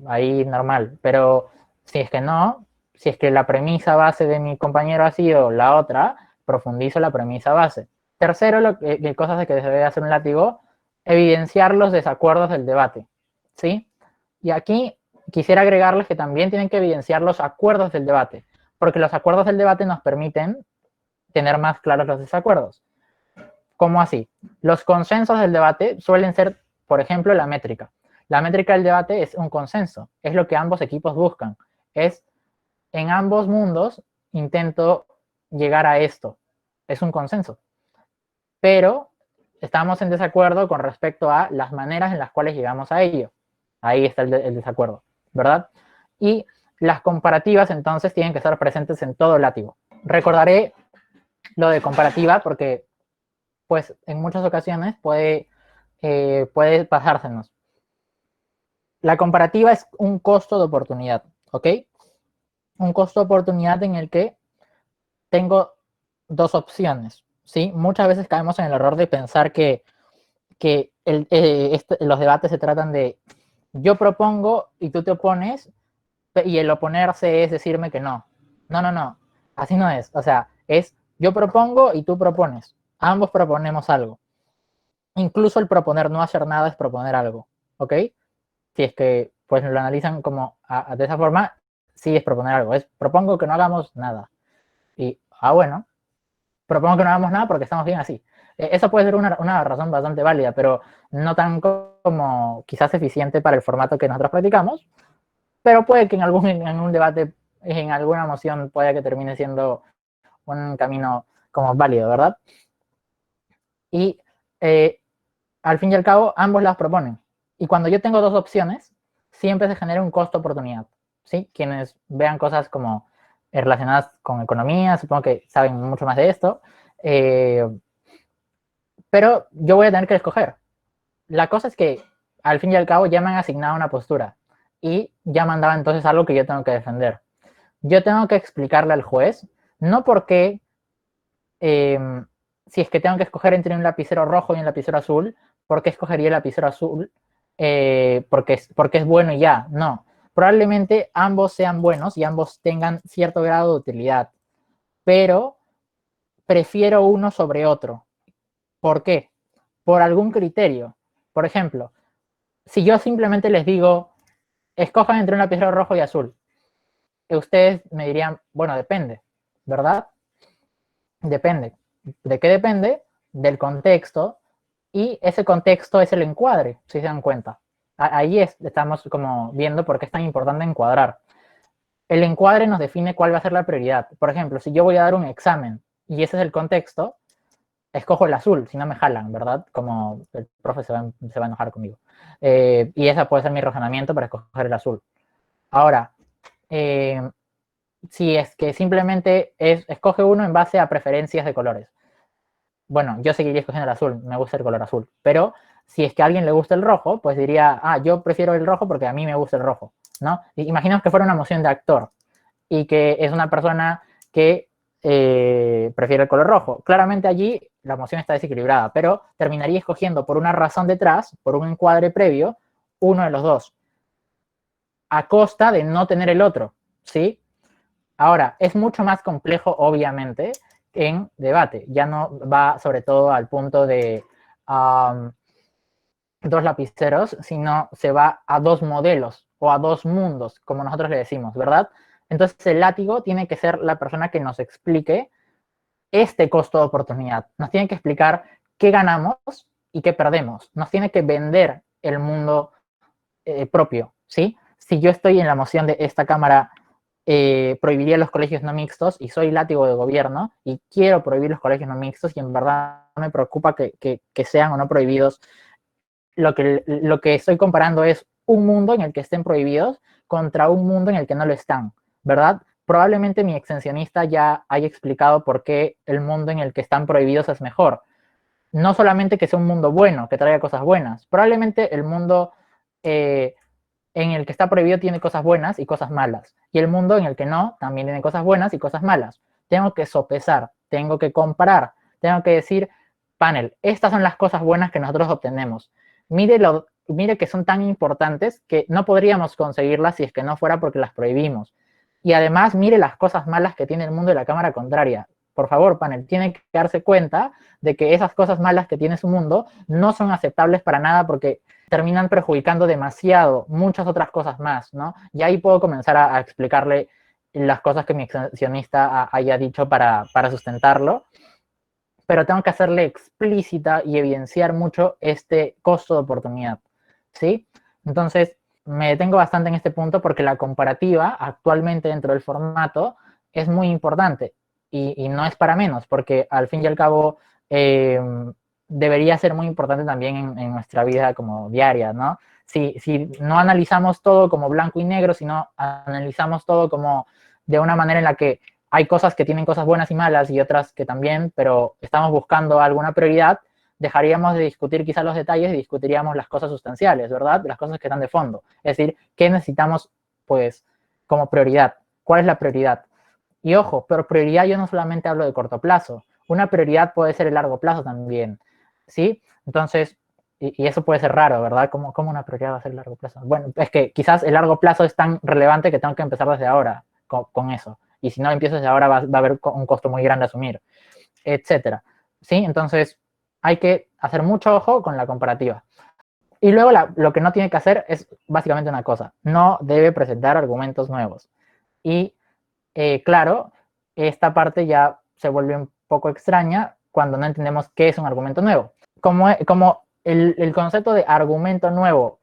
Speaker 1: ahí normal. Pero si es que no, si es que la premisa base de mi compañero ha sido la otra, profundizo la premisa base. Tercero, cosas de que debe hacer un látigo, evidenciar los desacuerdos del debate. ¿Sí? Y aquí quisiera agregarles que también tienen que evidenciar los acuerdos del debate, porque los acuerdos del debate nos permiten tener más claros los desacuerdos. ¿Cómo así? Los consensos del debate suelen ser, por ejemplo, la métrica. La métrica del debate es un consenso, es lo que ambos equipos buscan. Es en ambos mundos intento llegar a esto. Es un consenso. Pero estamos en desacuerdo con respecto a las maneras en las cuales llegamos a ello. Ahí está el desacuerdo, ¿verdad? Y las comparativas entonces tienen que estar presentes en todo el látigo. Recordaré lo de comparativa porque pues en muchas ocasiones puede pasársenos. La comparativa es un costo de oportunidad, ¿ok? Un costo de oportunidad en el que tengo dos opciones, ¿sí? Muchas veces caemos en el error de pensar que los debates se tratan de yo propongo y tú te opones, Y el oponerse es decirme que no. No, no, no. Así no es. O sea, es yo propongo y tú propones. Ambos proponemos algo. Incluso el proponer no hacer nada es proponer algo. ¿Ok? Si es que pues lo analizan como de esa forma, sí es proponer algo. Es propongo que no hagamos nada. Y, bueno, propongo que no hagamos nada porque estamos bien así. Eso puede ser una razón bastante válida, pero no tan como quizás eficiente para el formato que nosotros practicamos, pero puede que en un debate, en alguna moción, pueda que termine siendo un camino como válido, ¿verdad? Y al fin y al cabo, ambos las proponen. Y cuando yo tengo dos opciones, siempre se genera un costo-oportunidad, ¿sí? Quienes vean cosas como relacionadas con economía, supongo que saben mucho más de esto, pero yo voy a tener que escoger. La cosa es que, al fin y al cabo, ya me han asignado una postura y ya me han dado entonces algo que yo tengo que defender. Yo tengo que explicarle al juez, no porque si es que tengo que escoger entre un lapicero rojo y un lapicero azul, ¿por qué escogería el lapicero azul? Porque es bueno y ya. No. Probablemente ambos sean buenos y ambos tengan cierto grado de utilidad, pero prefiero uno sobre otro. ¿Por qué? Por algún criterio. Por ejemplo, si yo simplemente les digo, escojan entre un lapicero rojo y azul, ustedes me dirían, bueno, depende, ¿verdad? Depende. ¿De qué depende? Del contexto, y ese contexto es el encuadre, si se dan cuenta. Ahí estamos como viendo por qué es tan importante encuadrar. El encuadre nos define cuál va a ser la prioridad. Por ejemplo, si yo voy a dar un examen y ese es el contexto, escojo el azul, si no me jalan, ¿verdad? Como el profe se va a enojar conmigo. Y ese puede ser mi razonamiento para escoger el azul. Ahora, si es que simplemente escoge uno en base a preferencias de colores. Bueno, yo seguiría escogiendo el azul, me gusta el color azul, pero si es que a alguien le gusta el rojo, pues diría, yo prefiero el rojo porque a mí me gusta el rojo, ¿no? Imaginemos que fuera una moción de actor y que es una persona que prefiere el color rojo. Claramente allí la moción está desequilibrada, pero terminaría escogiendo por una razón detrás, por un encuadre previo, uno de los dos, a costa de no tener el otro, ¿sí? Ahora, es mucho más complejo, obviamente, en debate. Ya no va sobre todo al punto de dos lapiceros, sino se va a dos modelos o a dos mundos, como nosotros le decimos, ¿verdad? Entonces el látigo tiene que ser la persona que nos explique este costo de oportunidad. Nos tiene que explicar qué ganamos y qué perdemos. Nos tiene que vender el mundo propio, ¿sí? Si yo estoy en la moción de esta Cámara prohibiría los colegios no mixtos y soy látigo de gobierno y quiero prohibir los colegios no mixtos y en verdad me preocupa que sean o no prohibidos, lo que estoy comparando es un mundo en el que estén prohibidos contra un mundo en el que no lo están, ¿verdad? Probablemente mi extensionista ya haya explicado por qué el mundo en el que están prohibidos es mejor. No solamente que sea un mundo bueno, que traiga cosas buenas, probablemente el mundo en el que está prohibido tiene cosas buenas y cosas malas. Y el mundo en el que no, también tiene cosas buenas y cosas malas. Tengo que sopesar, tengo que comparar, tengo que decir, panel, estas son las cosas buenas que nosotros obtenemos. Mire que son tan importantes que no podríamos conseguirlas si es que no fuera porque las prohibimos. Y además, mire las cosas malas que tiene el mundo de la cámara contraria. Por favor, panel, tiene que darse cuenta de que esas cosas malas que tiene su mundo no son aceptables para nada porque terminan perjudicando demasiado muchas otras cosas más, ¿no? Y ahí puedo comenzar a explicarle las cosas que mi extensionista haya dicho para sustentarlo, pero tengo que hacerle explícita y evidenciar mucho este costo de oportunidad, ¿sí? Entonces, me detengo bastante en este punto porque la comparativa actualmente dentro del formato es muy importante y no es para menos, porque al fin y al cabo debería ser muy importante también en nuestra vida como diaria, ¿no? Si no analizamos todo como blanco y negro, sino analizamos todo como de una manera en la que hay cosas que tienen cosas buenas y malas y otras que también, pero estamos buscando alguna prioridad, dejaríamos de discutir quizás los detalles y discutiríamos las cosas sustanciales, ¿verdad? Las cosas que están de fondo. Es decir, ¿qué necesitamos, pues, como prioridad? ¿Cuál es la prioridad? Y ojo, pero prioridad yo no solamente hablo de corto plazo. Una prioridad puede ser el largo plazo también, ¿sí? Entonces, Y eso puede ser raro, ¿verdad? ¿Cómo una prioridad va a ser largo plazo? Bueno, es que quizás el largo plazo es tan relevante que tengo que empezar desde ahora con eso. Y si no empiezo desde ahora, va a haber un costo muy grande a asumir, etcétera. ¿Sí? Entonces, hay que hacer mucho ojo con la comparativa. Y luego lo que no tiene que hacer es básicamente una cosa. No debe presentar argumentos nuevos. Y claro, esta parte ya se vuelve un poco extraña cuando no entendemos qué es un argumento nuevo. Como el concepto de argumento nuevo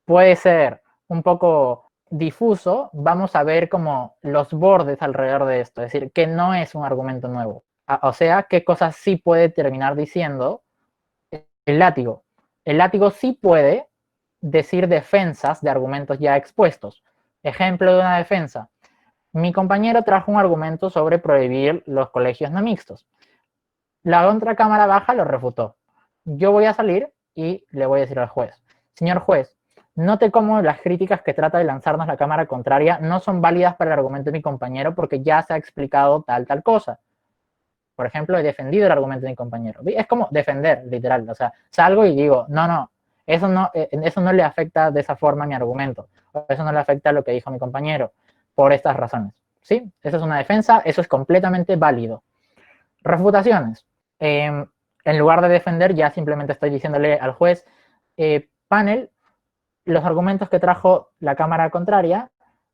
Speaker 1: puede ser un poco difuso, vamos a ver como los bordes alrededor de esto, es decir, que no es un argumento nuevo. O sea, qué cosas sí puede terminar diciendo el látigo. El látigo sí puede decir defensas de argumentos ya expuestos. Ejemplo de una defensa. Mi compañero trajo un argumento sobre prohibir los colegios no mixtos. La otra cámara baja lo refutó. Yo voy a salir y le voy a decir al juez, señor juez, note cómo las críticas que trata de lanzarnos la cámara contraria no son válidas para el argumento de mi compañero porque ya se ha explicado tal cosa. Por ejemplo, he defendido el argumento de mi compañero. Es como defender, literal. O sea, salgo y digo, no, eso no le afecta de esa forma a mi argumento. Eso no le afecta a lo que dijo mi compañero por estas razones. ¿Sí? Esa es una defensa, eso es completamente válido. Refutaciones. En lugar de defender, ya simplemente estoy diciéndole al juez, panel, los argumentos que trajo la cámara contraria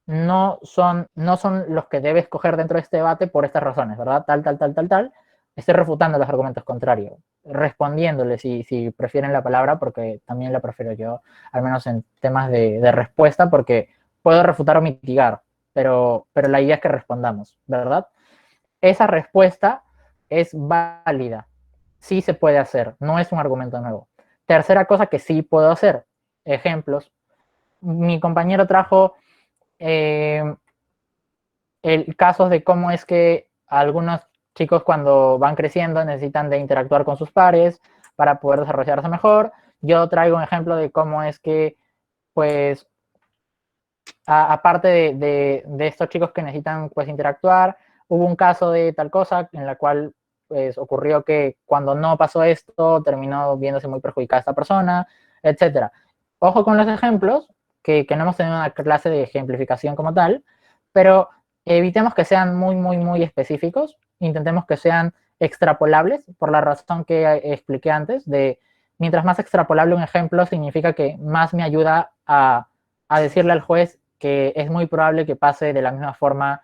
Speaker 1: no son los que debes coger dentro de este debate por estas razones, ¿verdad? Tal. Estoy refutando los argumentos contrarios, respondiéndole si prefieren la palabra, porque también la prefiero yo, al menos en temas de respuesta, porque puedo refutar o mitigar, pero la idea es que respondamos, ¿verdad? Esa respuesta es válida, sí se puede hacer, no es un argumento nuevo. Tercera cosa que sí puedo hacer, ejemplos. Mi compañero trajo casos de cómo es que algunos chicos cuando van creciendo necesitan de interactuar con sus pares para poder desarrollarse mejor. Yo traigo un ejemplo de cómo es que, pues, aparte de estos chicos que necesitan, pues, interactuar, hubo un caso de tal cosa en la cual, pues, ocurrió que cuando no pasó esto, terminó viéndose muy perjudicada esta persona, etcétera. Ojo con los ejemplos, que no hemos tenido una clase de ejemplificación como tal, pero evitemos que sean muy específicos, intentemos que sean extrapolables, por la razón que expliqué antes, de mientras más extrapolable un ejemplo, significa que más me ayuda a decirle al juez que es muy probable que pase de la misma forma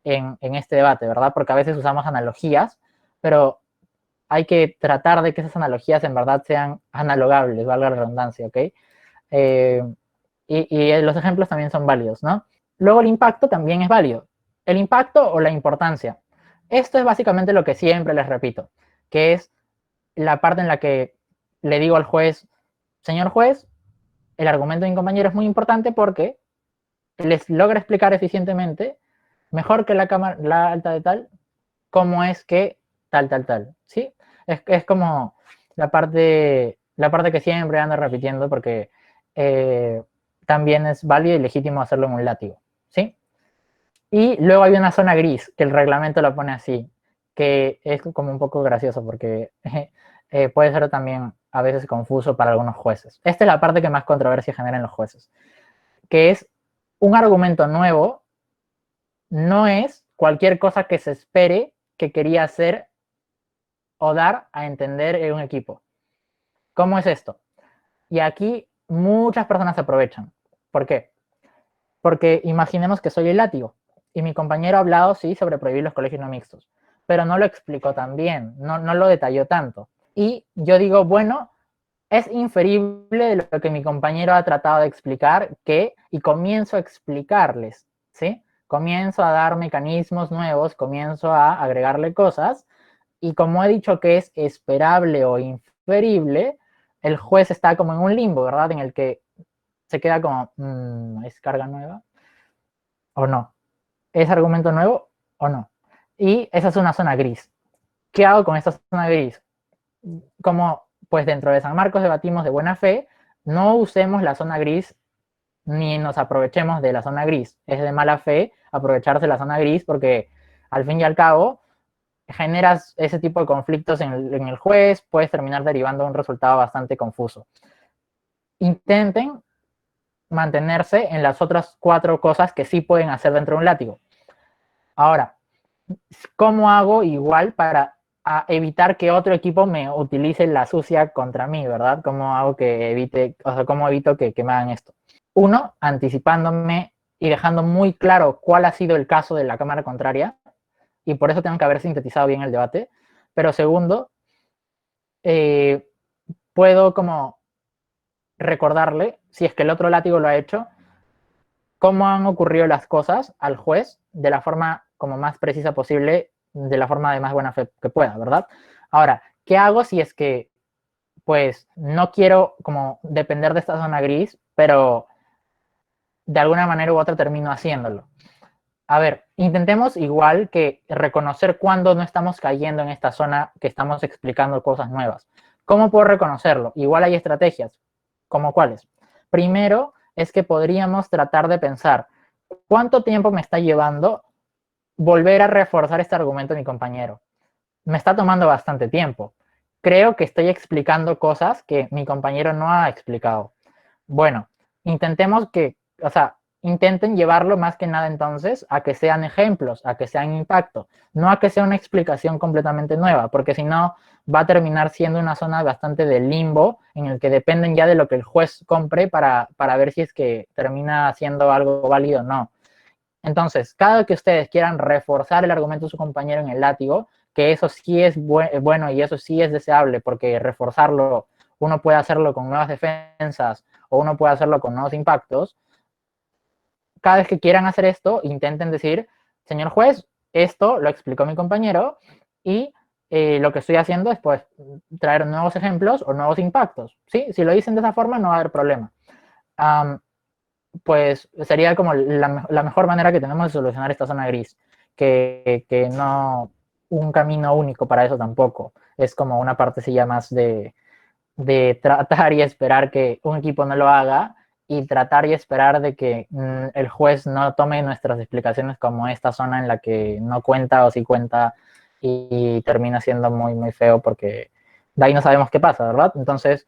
Speaker 1: en este debate, ¿verdad? Porque a veces usamos analogías, pero hay que tratar de que esas analogías en verdad sean analogables, valga la redundancia, ¿ok? Y los ejemplos también son válidos, ¿no? Luego el impacto también es válido. El impacto o la importancia. Esto es básicamente lo que siempre les repito, que es la parte en la que le digo al juez, señor juez, el argumento de mi compañero es muy importante porque les logra explicar eficientemente, mejor que la alta de tal, cómo es que tal, ¿sí? Es como la parte que siempre ando repitiendo porque también es válido y legítimo hacerlo en un látigo, ¿sí? Y luego hay una zona gris, que el reglamento lo pone así, que es como un poco gracioso porque puede ser también a veces confuso para algunos jueces. Esta es la parte que más controversia genera en los jueces, que es un argumento nuevo no es cualquier cosa que se espere que quería hacer o dar a entender en un equipo. ¿Cómo es esto? Y aquí muchas personas se aprovechan. ¿Por qué? Porque imaginemos que soy el látigo y mi compañero ha hablado, sí, sobre prohibir los colegios no mixtos, pero no lo explicó tan bien, no lo detalló tanto. Y yo digo, bueno, es inferible de lo que mi compañero ha tratado de explicar y comienzo a explicarles, ¿sí? Comienzo a dar mecanismos nuevos, comienzo a agregarle cosas y como he dicho que es esperable o inferible, el juez está como en un limbo, ¿verdad? En el que se queda como, ¿es carga nueva o no? ¿Es argumento nuevo o no? Y esa es una zona gris. ¿Qué hago con esta zona gris? Como pues dentro de San Marcos debatimos de buena fe, no usemos la zona gris ni nos aprovechemos de la zona gris. Es de mala fe aprovecharse de la zona gris porque al fin y al cabo generas ese tipo de conflictos en el juez, puedes terminar derivando un resultado bastante confuso. intenten mantenerse en las otras 4 cosas que sí pueden hacer dentro de un látigo. Ahora, ¿cómo hago igual para evitar que otro equipo me utilice la sucia contra mí, verdad? ¿Cómo hago que evite, o sea, cómo evito que me hagan esto? Uno, anticipándome y dejando muy claro cuál ha sido el caso de la cámara contraria, y por eso tengo que haber sintetizado bien el debate. Pero segundo, puedo como recordarle, si es que el otro látigo lo ha hecho, cómo han ocurrido las cosas al juez de la forma como más precisa posible, de la forma de más buena fe que pueda, ¿verdad? Ahora, ¿qué hago si es que pues no quiero como depender de esta zona gris, pero de alguna manera u otra termino haciéndolo? A ver, intentemos igual que reconocer cuándo no estamos cayendo en esta zona que estamos explicando cosas nuevas. ¿Cómo puedo reconocerlo? Igual hay estrategias. ¿Cómo cuáles? Primero es que podríamos tratar de pensar cuánto tiempo me está llevando volver a reforzar este argumento a mi compañero. Me está tomando bastante tiempo. Creo que estoy explicando cosas que mi compañero no ha explicado. Bueno, intentemos que, o sea, intenten llevarlo más que nada entonces a que sean ejemplos, a que sean impacto, no a que sea una explicación completamente nueva, porque si no va a terminar siendo una zona bastante de limbo en el que dependen ya de lo que el juez compre para ver si es que termina siendo algo válido o no. Entonces, cada que ustedes quieran reforzar el argumento de su compañero en el látigo, que eso sí es bueno y eso sí es deseable, porque reforzarlo, uno puede hacerlo con nuevas defensas o uno puede hacerlo con nuevos impactos. Cada vez que quieran hacer esto, intenten decir, señor juez, esto lo explicó mi compañero y lo que estoy haciendo es pues traer nuevos ejemplos o nuevos impactos. ¿Sí? Si lo dicen de esa forma, no va a haber problema. Pues sería como la mejor manera que tenemos de solucionar esta zona gris, que no un camino único para eso tampoco. Es como una partecilla más de tratar y esperar que un equipo no lo haga y tratar y esperar de que el juez no tome nuestras explicaciones como esta zona en la que no cuenta o sí cuenta y termina siendo muy, muy feo porque de ahí no sabemos qué pasa, ¿verdad? Entonces,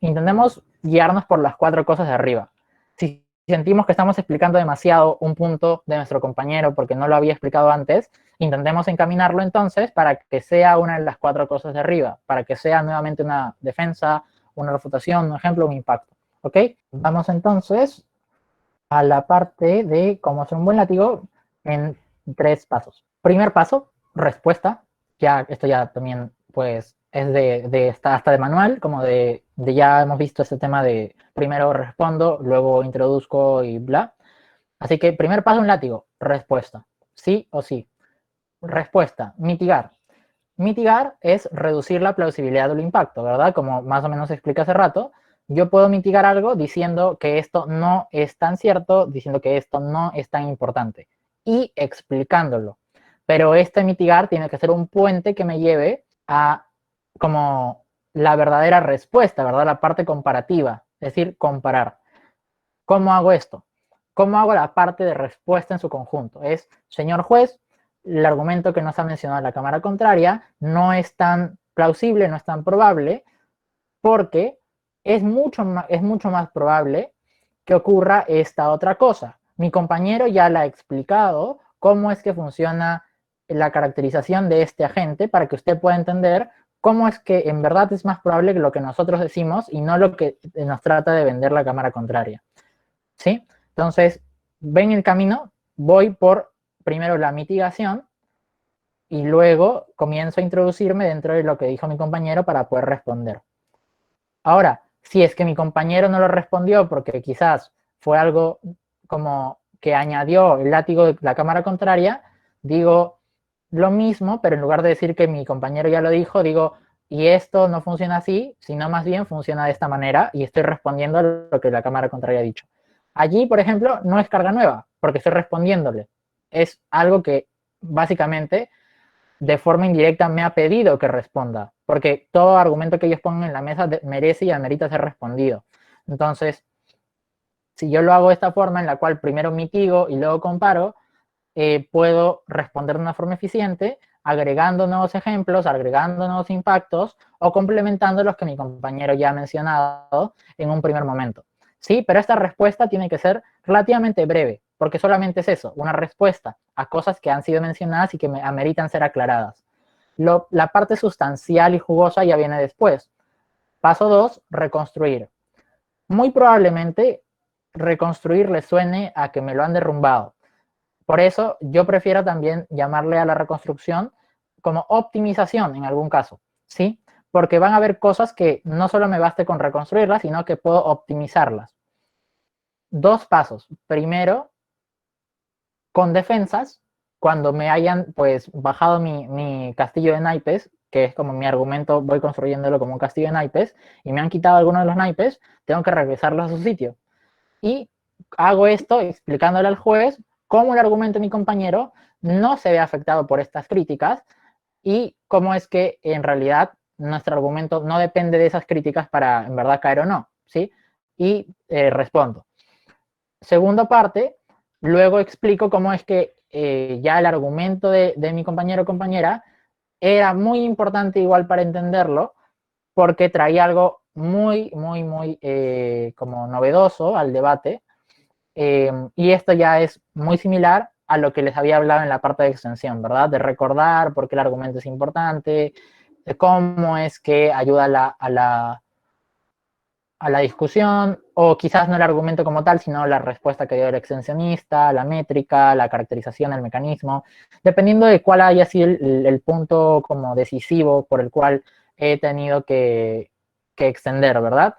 Speaker 1: intentemos guiarnos por las 4 cosas de arriba. Si sentimos que estamos explicando demasiado un punto de nuestro compañero porque no lo había explicado antes, intentemos encaminarlo entonces para que sea una de las 4 cosas de arriba, para que sea nuevamente una defensa, una refutación, un ejemplo, un impacto. ¿Ok? Vamos entonces a la parte de cómo hacer un buen látigo en 3 pasos. Primer paso, respuesta. Ya, esto ya también pues es hasta de manual, como de ya hemos visto este tema de primero respondo, luego introduzco y bla. Así que primer paso, un látigo, respuesta. Sí o sí. Respuesta, mitigar. Mitigar es reducir la plausibilidad del impacto, ¿verdad? Como más o menos expliqué hace rato, yo puedo mitigar algo diciendo que esto no es tan cierto, diciendo que esto no es tan importante y explicándolo. Pero este mitigar tiene que ser un puente que me lleve a como la verdadera respuesta, ¿verdad? La parte comparativa, es decir, comparar. ¿Cómo hago esto? ¿Cómo hago la parte de respuesta en su conjunto? Es, señor juez, el argumento que nos ha mencionado la Cámara contraria no es tan plausible, no es tan probable, porque es mucho más probable que ocurra esta otra cosa. Mi compañero ya le ha explicado cómo es que funciona la caracterización de este agente para que usted pueda entender cómo es que en verdad es más probable que lo que nosotros decimos y no lo que nos trata de vender la Cámara contraria. ¿Sí? Entonces, ven el camino, voy por primero la mitigación y luego comienzo a introducirme dentro de lo que dijo mi compañero para poder responder. Ahora, si es que mi compañero no lo respondió porque quizás fue algo como que añadió el látigo de la cámara contraria, digo lo mismo, pero en lugar de decir que mi compañero ya lo dijo, digo, y esto no funciona así, sino más bien funciona de esta manera y estoy respondiendo a lo que la cámara contraria ha dicho. Allí, por ejemplo, no es carga nueva, porque estoy respondiéndole. Es algo que básicamente de forma indirecta me ha pedido que responda, porque todo argumento que ellos pongan en la mesa merece y amerita ser respondido. Entonces, si yo lo hago de esta forma, en la cual primero mitigo y luego comparo, puedo responder de una forma eficiente, agregando nuevos ejemplos, agregando nuevos impactos o complementando los que mi compañero ya ha mencionado en un primer momento. Sí, pero esta respuesta tiene que ser relativamente breve, porque solamente es eso, una respuesta a cosas que han sido mencionadas y que ameritan ser aclaradas. La parte sustancial y jugosa ya viene después. Paso 2, reconstruir. Muy probablemente reconstruir le suene a que me lo han derrumbado. Por eso yo prefiero también llamarle a la reconstrucción como optimización en algún caso, ¿sí? Porque van a haber cosas que no solo me baste con reconstruirlas, sino que puedo optimizarlas. Dos pasos. Primero, con defensas, cuando me hayan pues bajado mi castillo de naipes, que es como mi argumento, voy construyéndolo como un castillo de naipes, y me han quitado algunos de los naipes, tengo que regresarlos a su sitio. Y hago esto explicándole al juez cómo el argumento de mi compañero no se ve afectado por estas críticas y cómo es que en realidad nuestro argumento no depende de esas críticas para en verdad caer o no, ¿sí? Y respondo. Segunda parte, luego explico cómo es que ya el argumento de mi compañero o compañera era muy importante igual para entenderlo, porque traía algo muy como novedoso al debate, y esto ya es muy similar a lo que les había hablado en la parte de extensión, ¿verdad? De recordar por qué el argumento es importante, de cómo es que ayuda a la discusión, o quizás no el argumento como tal, sino la respuesta que dio el extensionista, la métrica, la caracterización, el mecanismo, dependiendo de cuál haya sido el punto como decisivo por el cual he tenido que extender, ¿verdad?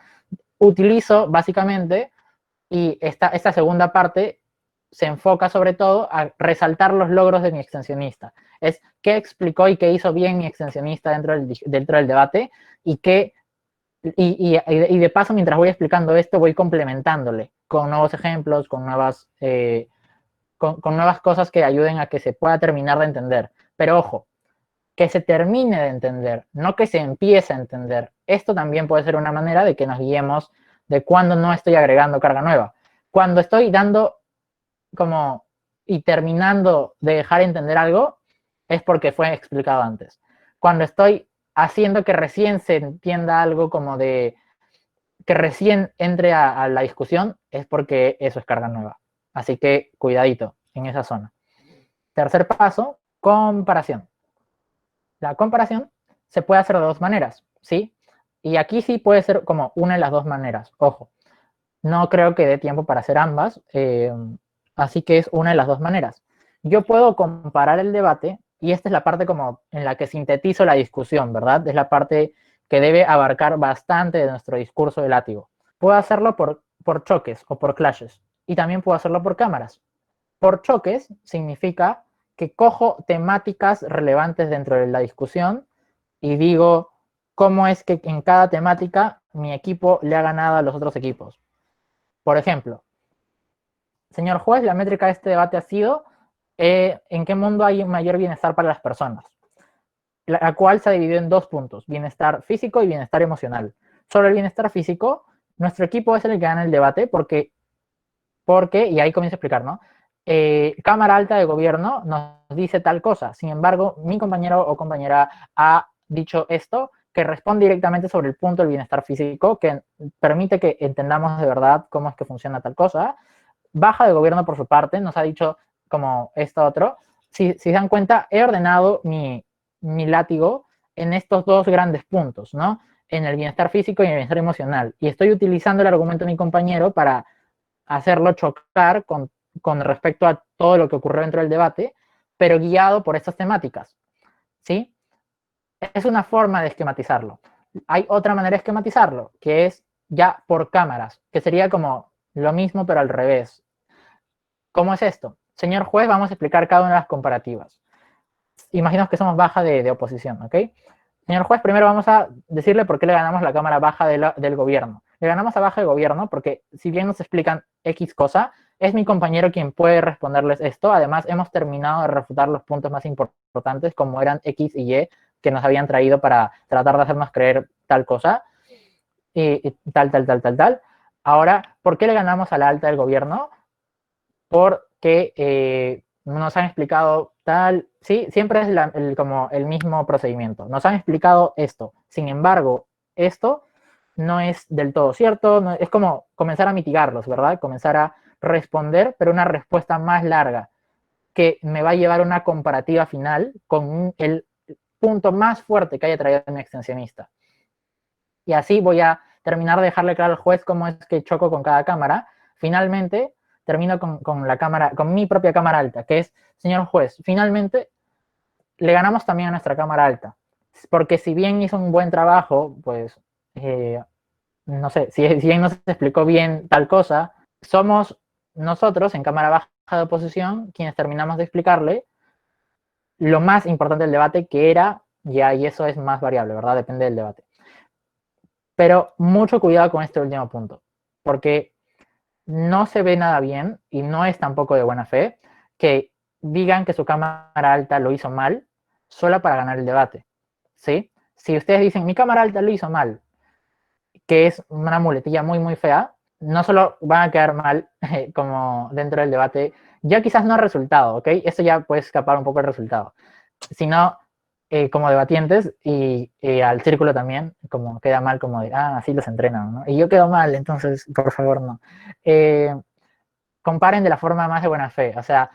Speaker 1: Utilizo básicamente, y esta segunda parte se enfoca sobre todo a resaltar los logros de mi extensionista. Es qué explicó y qué hizo bien mi extensionista dentro del debate y qué y de paso, mientras voy explicando esto, voy complementándole con nuevos ejemplos, con nuevas cosas que ayuden a que se pueda terminar de entender. Pero ojo, que se termine de entender, no que se empiece a entender. Esto también puede ser una manera de que nos guiemos de cuando no estoy agregando carga nueva. Cuando estoy dando como y terminando de dejar entender algo, es porque fue explicado antes. Cuando estoy haciendo que recién se entienda algo como de que recién entre a la discusión, es porque eso es carga nueva. Así que cuidadito en esa zona. Tercer paso, comparación. La comparación se puede hacer de dos maneras, ¿sí? Y aquí sí puede ser como una de las dos maneras. Ojo, no creo que dé tiempo para hacer ambas, así que es una de las dos maneras. Yo puedo comparar el debate, y esta es la parte como en la que sintetizo la discusión, ¿verdad? Es la parte que debe abarcar bastante de nuestro discurso de látigo. Puedo hacerlo por choques o por clashes, y también puedo hacerlo por cámaras. Por choques significa que cojo temáticas relevantes dentro de la discusión y digo cómo es que en cada temática mi equipo le ha ganado a los otros equipos. Por ejemplo, señor juez, la métrica de este debate ha sido ¿en qué mundo hay un mayor bienestar para las personas? La cual se ha dividido en dos puntos, bienestar físico y bienestar emocional. Sobre el bienestar físico, nuestro equipo es el que gana el debate porque y ahí comienzo a explicar, ¿no? Cámara Alta de Gobierno nos dice tal cosa, sin embargo, mi compañero o compañera ha dicho esto que responde directamente sobre el punto del bienestar físico, que permite que entendamos de verdad cómo es que funciona tal cosa. Baja de Gobierno, por su parte, nos ha dicho como esto otro. Si se dan cuenta, he ordenado mi látigo en estos dos grandes puntos, ¿no? En el bienestar físico y en el bienestar emocional. Y estoy utilizando el argumento de mi compañero para hacerlo chocar con respecto a todo lo que ocurrió dentro del debate, pero guiado por estas temáticas, ¿sí? Es una forma de esquematizarlo. Hay otra manera de esquematizarlo, que es ya por cámaras, que sería como lo mismo, pero al revés. ¿Cómo es esto? Señor juez, vamos a explicar cada una de las comparativas. Imaginemos que somos baja de oposición, ¿ok? Señor juez, primero vamos a decirle por qué le ganamos la cámara baja del gobierno. Le ganamos a baja de gobierno porque si bien nos explican X cosa, es mi compañero quien puede responderles esto. Además, hemos terminado de refutar los puntos más importantes como eran X y Y que nos habían traído para tratar de hacernos creer tal cosa y tal. Ahora, ¿por qué le ganamos a la alta del gobierno? Porque nos han explicado tal, sí, siempre es como el mismo procedimiento. Nos han explicado esto. Sin embargo, esto no es del todo cierto, no, es como comenzar a mitigarlos, ¿verdad? Comenzar a responder, pero una respuesta más larga, que me va a llevar a una comparativa final con el punto más fuerte que haya traído mi extensionista. Y así voy a terminar de dejarle claro al juez cómo es que choco con cada cámara. Finalmente, termino con la cámara, con mi propia cámara alta, que es, señor juez, finalmente le ganamos también a nuestra cámara alta. Porque si bien hizo un buen trabajo, pues, no sé, si bien no se explicó bien tal cosa, somos nosotros en cámara baja de oposición quienes terminamos de explicarle lo más importante del debate, que era, ya, y eso es más variable, ¿verdad? Depende del debate. Pero mucho cuidado con este último punto, porque no se ve nada bien y no es tampoco de buena fe que digan que su cámara alta lo hizo mal solo para ganar el debate, ¿sí? Si ustedes dicen, mi cámara alta lo hizo mal, que es una muletilla muy, muy fea, no solo van a quedar mal como dentro del debate, ya quizás no el resultado, ¿ok? Eso ya puede escapar un poco el resultado, sino como debatientes y al círculo también, como queda mal, como de, así los entrenan, ¿no? Y yo quedo mal, entonces, por favor, no. Comparen de la forma más de buena fe, o sea,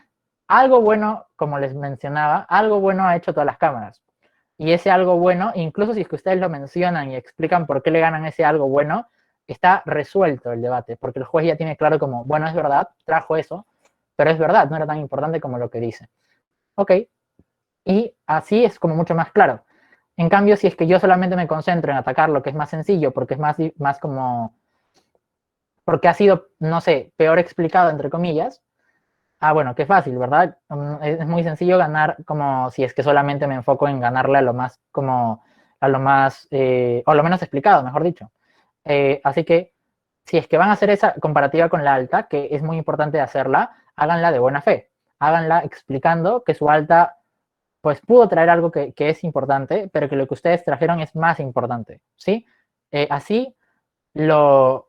Speaker 1: algo bueno, como les mencionaba, algo bueno ha hecho todas las cámaras. Y ese algo bueno, incluso si es que ustedes lo mencionan y explican por qué le ganan ese algo bueno, está resuelto el debate, porque el juez ya tiene claro como, bueno, es verdad, trajo eso, pero es verdad, no era tan importante como lo que dice. Ok, y así es como mucho más claro. En cambio, si es que yo solamente me concentro en atacar lo que es más sencillo, porque es más como, porque ha sido, no sé, peor explicado, entre comillas, bueno, qué fácil, ¿verdad? Es muy sencillo ganar como si es que solamente me enfoco en ganarle a lo más, como, a lo más, o lo menos explicado, mejor dicho. Así que, si es que van a hacer esa comparativa con la alta, que es muy importante hacerla, háganla de buena fe. Háganla explicando que su alta pues pudo traer algo que es importante, pero que lo que ustedes trajeron es más importante, ¿sí? Así lo,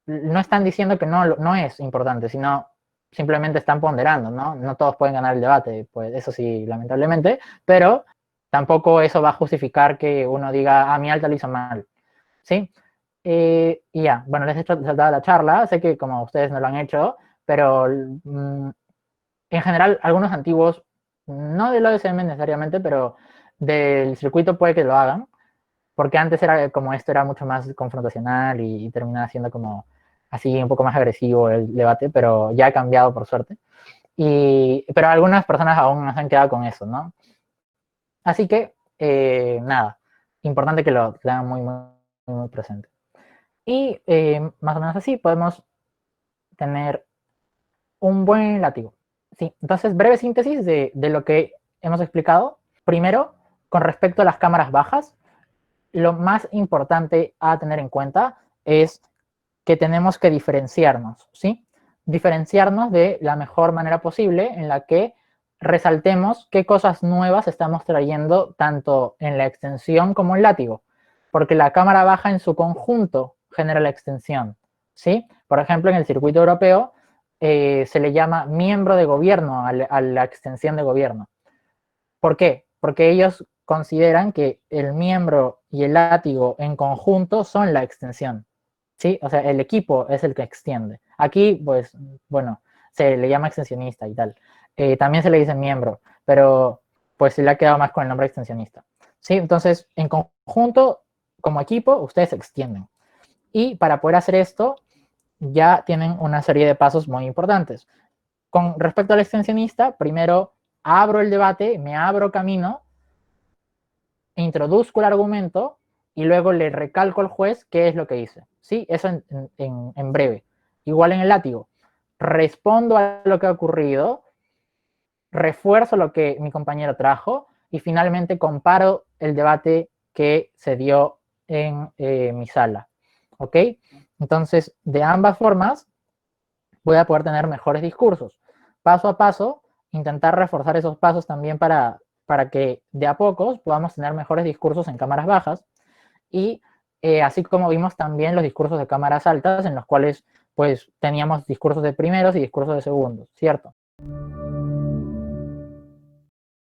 Speaker 1: no están diciendo que no es importante, sino simplemente están ponderando, ¿no? No todos pueden ganar el debate, pues eso sí, lamentablemente, pero tampoco eso va a justificar que uno diga, mi alta lo hizo mal, ¿sí? Y ya, bueno, les he saltado la charla, sé que como ustedes no lo han hecho, pero en general, algunos antiguos, no del OSM necesariamente, pero del circuito puede que lo hagan, porque antes era como esto era mucho más confrontacional y terminaba siendo como así un poco más agresivo el debate, pero ya ha cambiado por suerte. Pero algunas personas aún nos han quedado con eso, ¿no? Así que, nada, importante que lo tengan muy, muy, muy presente. Y más o menos así podemos tener un buen látigo. Sí, entonces, breve síntesis de lo que hemos explicado. Primero, con respecto a las cámaras bajas, lo más importante a tener en cuenta es que tenemos que diferenciarnos, ¿sí? Diferenciarnos de la mejor manera posible en la que resaltemos qué cosas nuevas estamos trayendo tanto en la extensión como en el látigo, porque la cámara baja en su conjunto genera la extensión, ¿sí? Por ejemplo, en el circuito europeo se le llama miembro de gobierno a la extensión de gobierno. ¿Por qué? Porque ellos consideran que el miembro y el látigo en conjunto son la extensión, ¿sí? O sea, el equipo es el que extiende. Aquí, pues, bueno, se le llama extensionista y tal. También se le dice miembro, pero pues se le ha quedado más con el nombre extensionista, ¿sí? Entonces, en conjunto, como equipo, ustedes se extienden. Y para poder hacer esto, ya tienen una serie de pasos muy importantes. Con respecto al extensionista, primero abro el debate, me abro camino, introduzco el argumento y luego le recalco al juez qué es lo que hice. ¿Sí? Eso en breve. Igual en el látigo. Respondo a lo que ha ocurrido, refuerzo lo que mi compañero trajo y finalmente comparo el debate que se dio en mi sala. ¿Ok? Entonces, de ambas formas, voy a poder tener mejores discursos. Paso a paso, intentar reforzar esos pasos también para que de a pocos podamos tener mejores discursos en cámaras bajas y así como vimos también los discursos de cámaras altas en los cuales pues teníamos discursos de primeros y discursos de segundos, ¿cierto?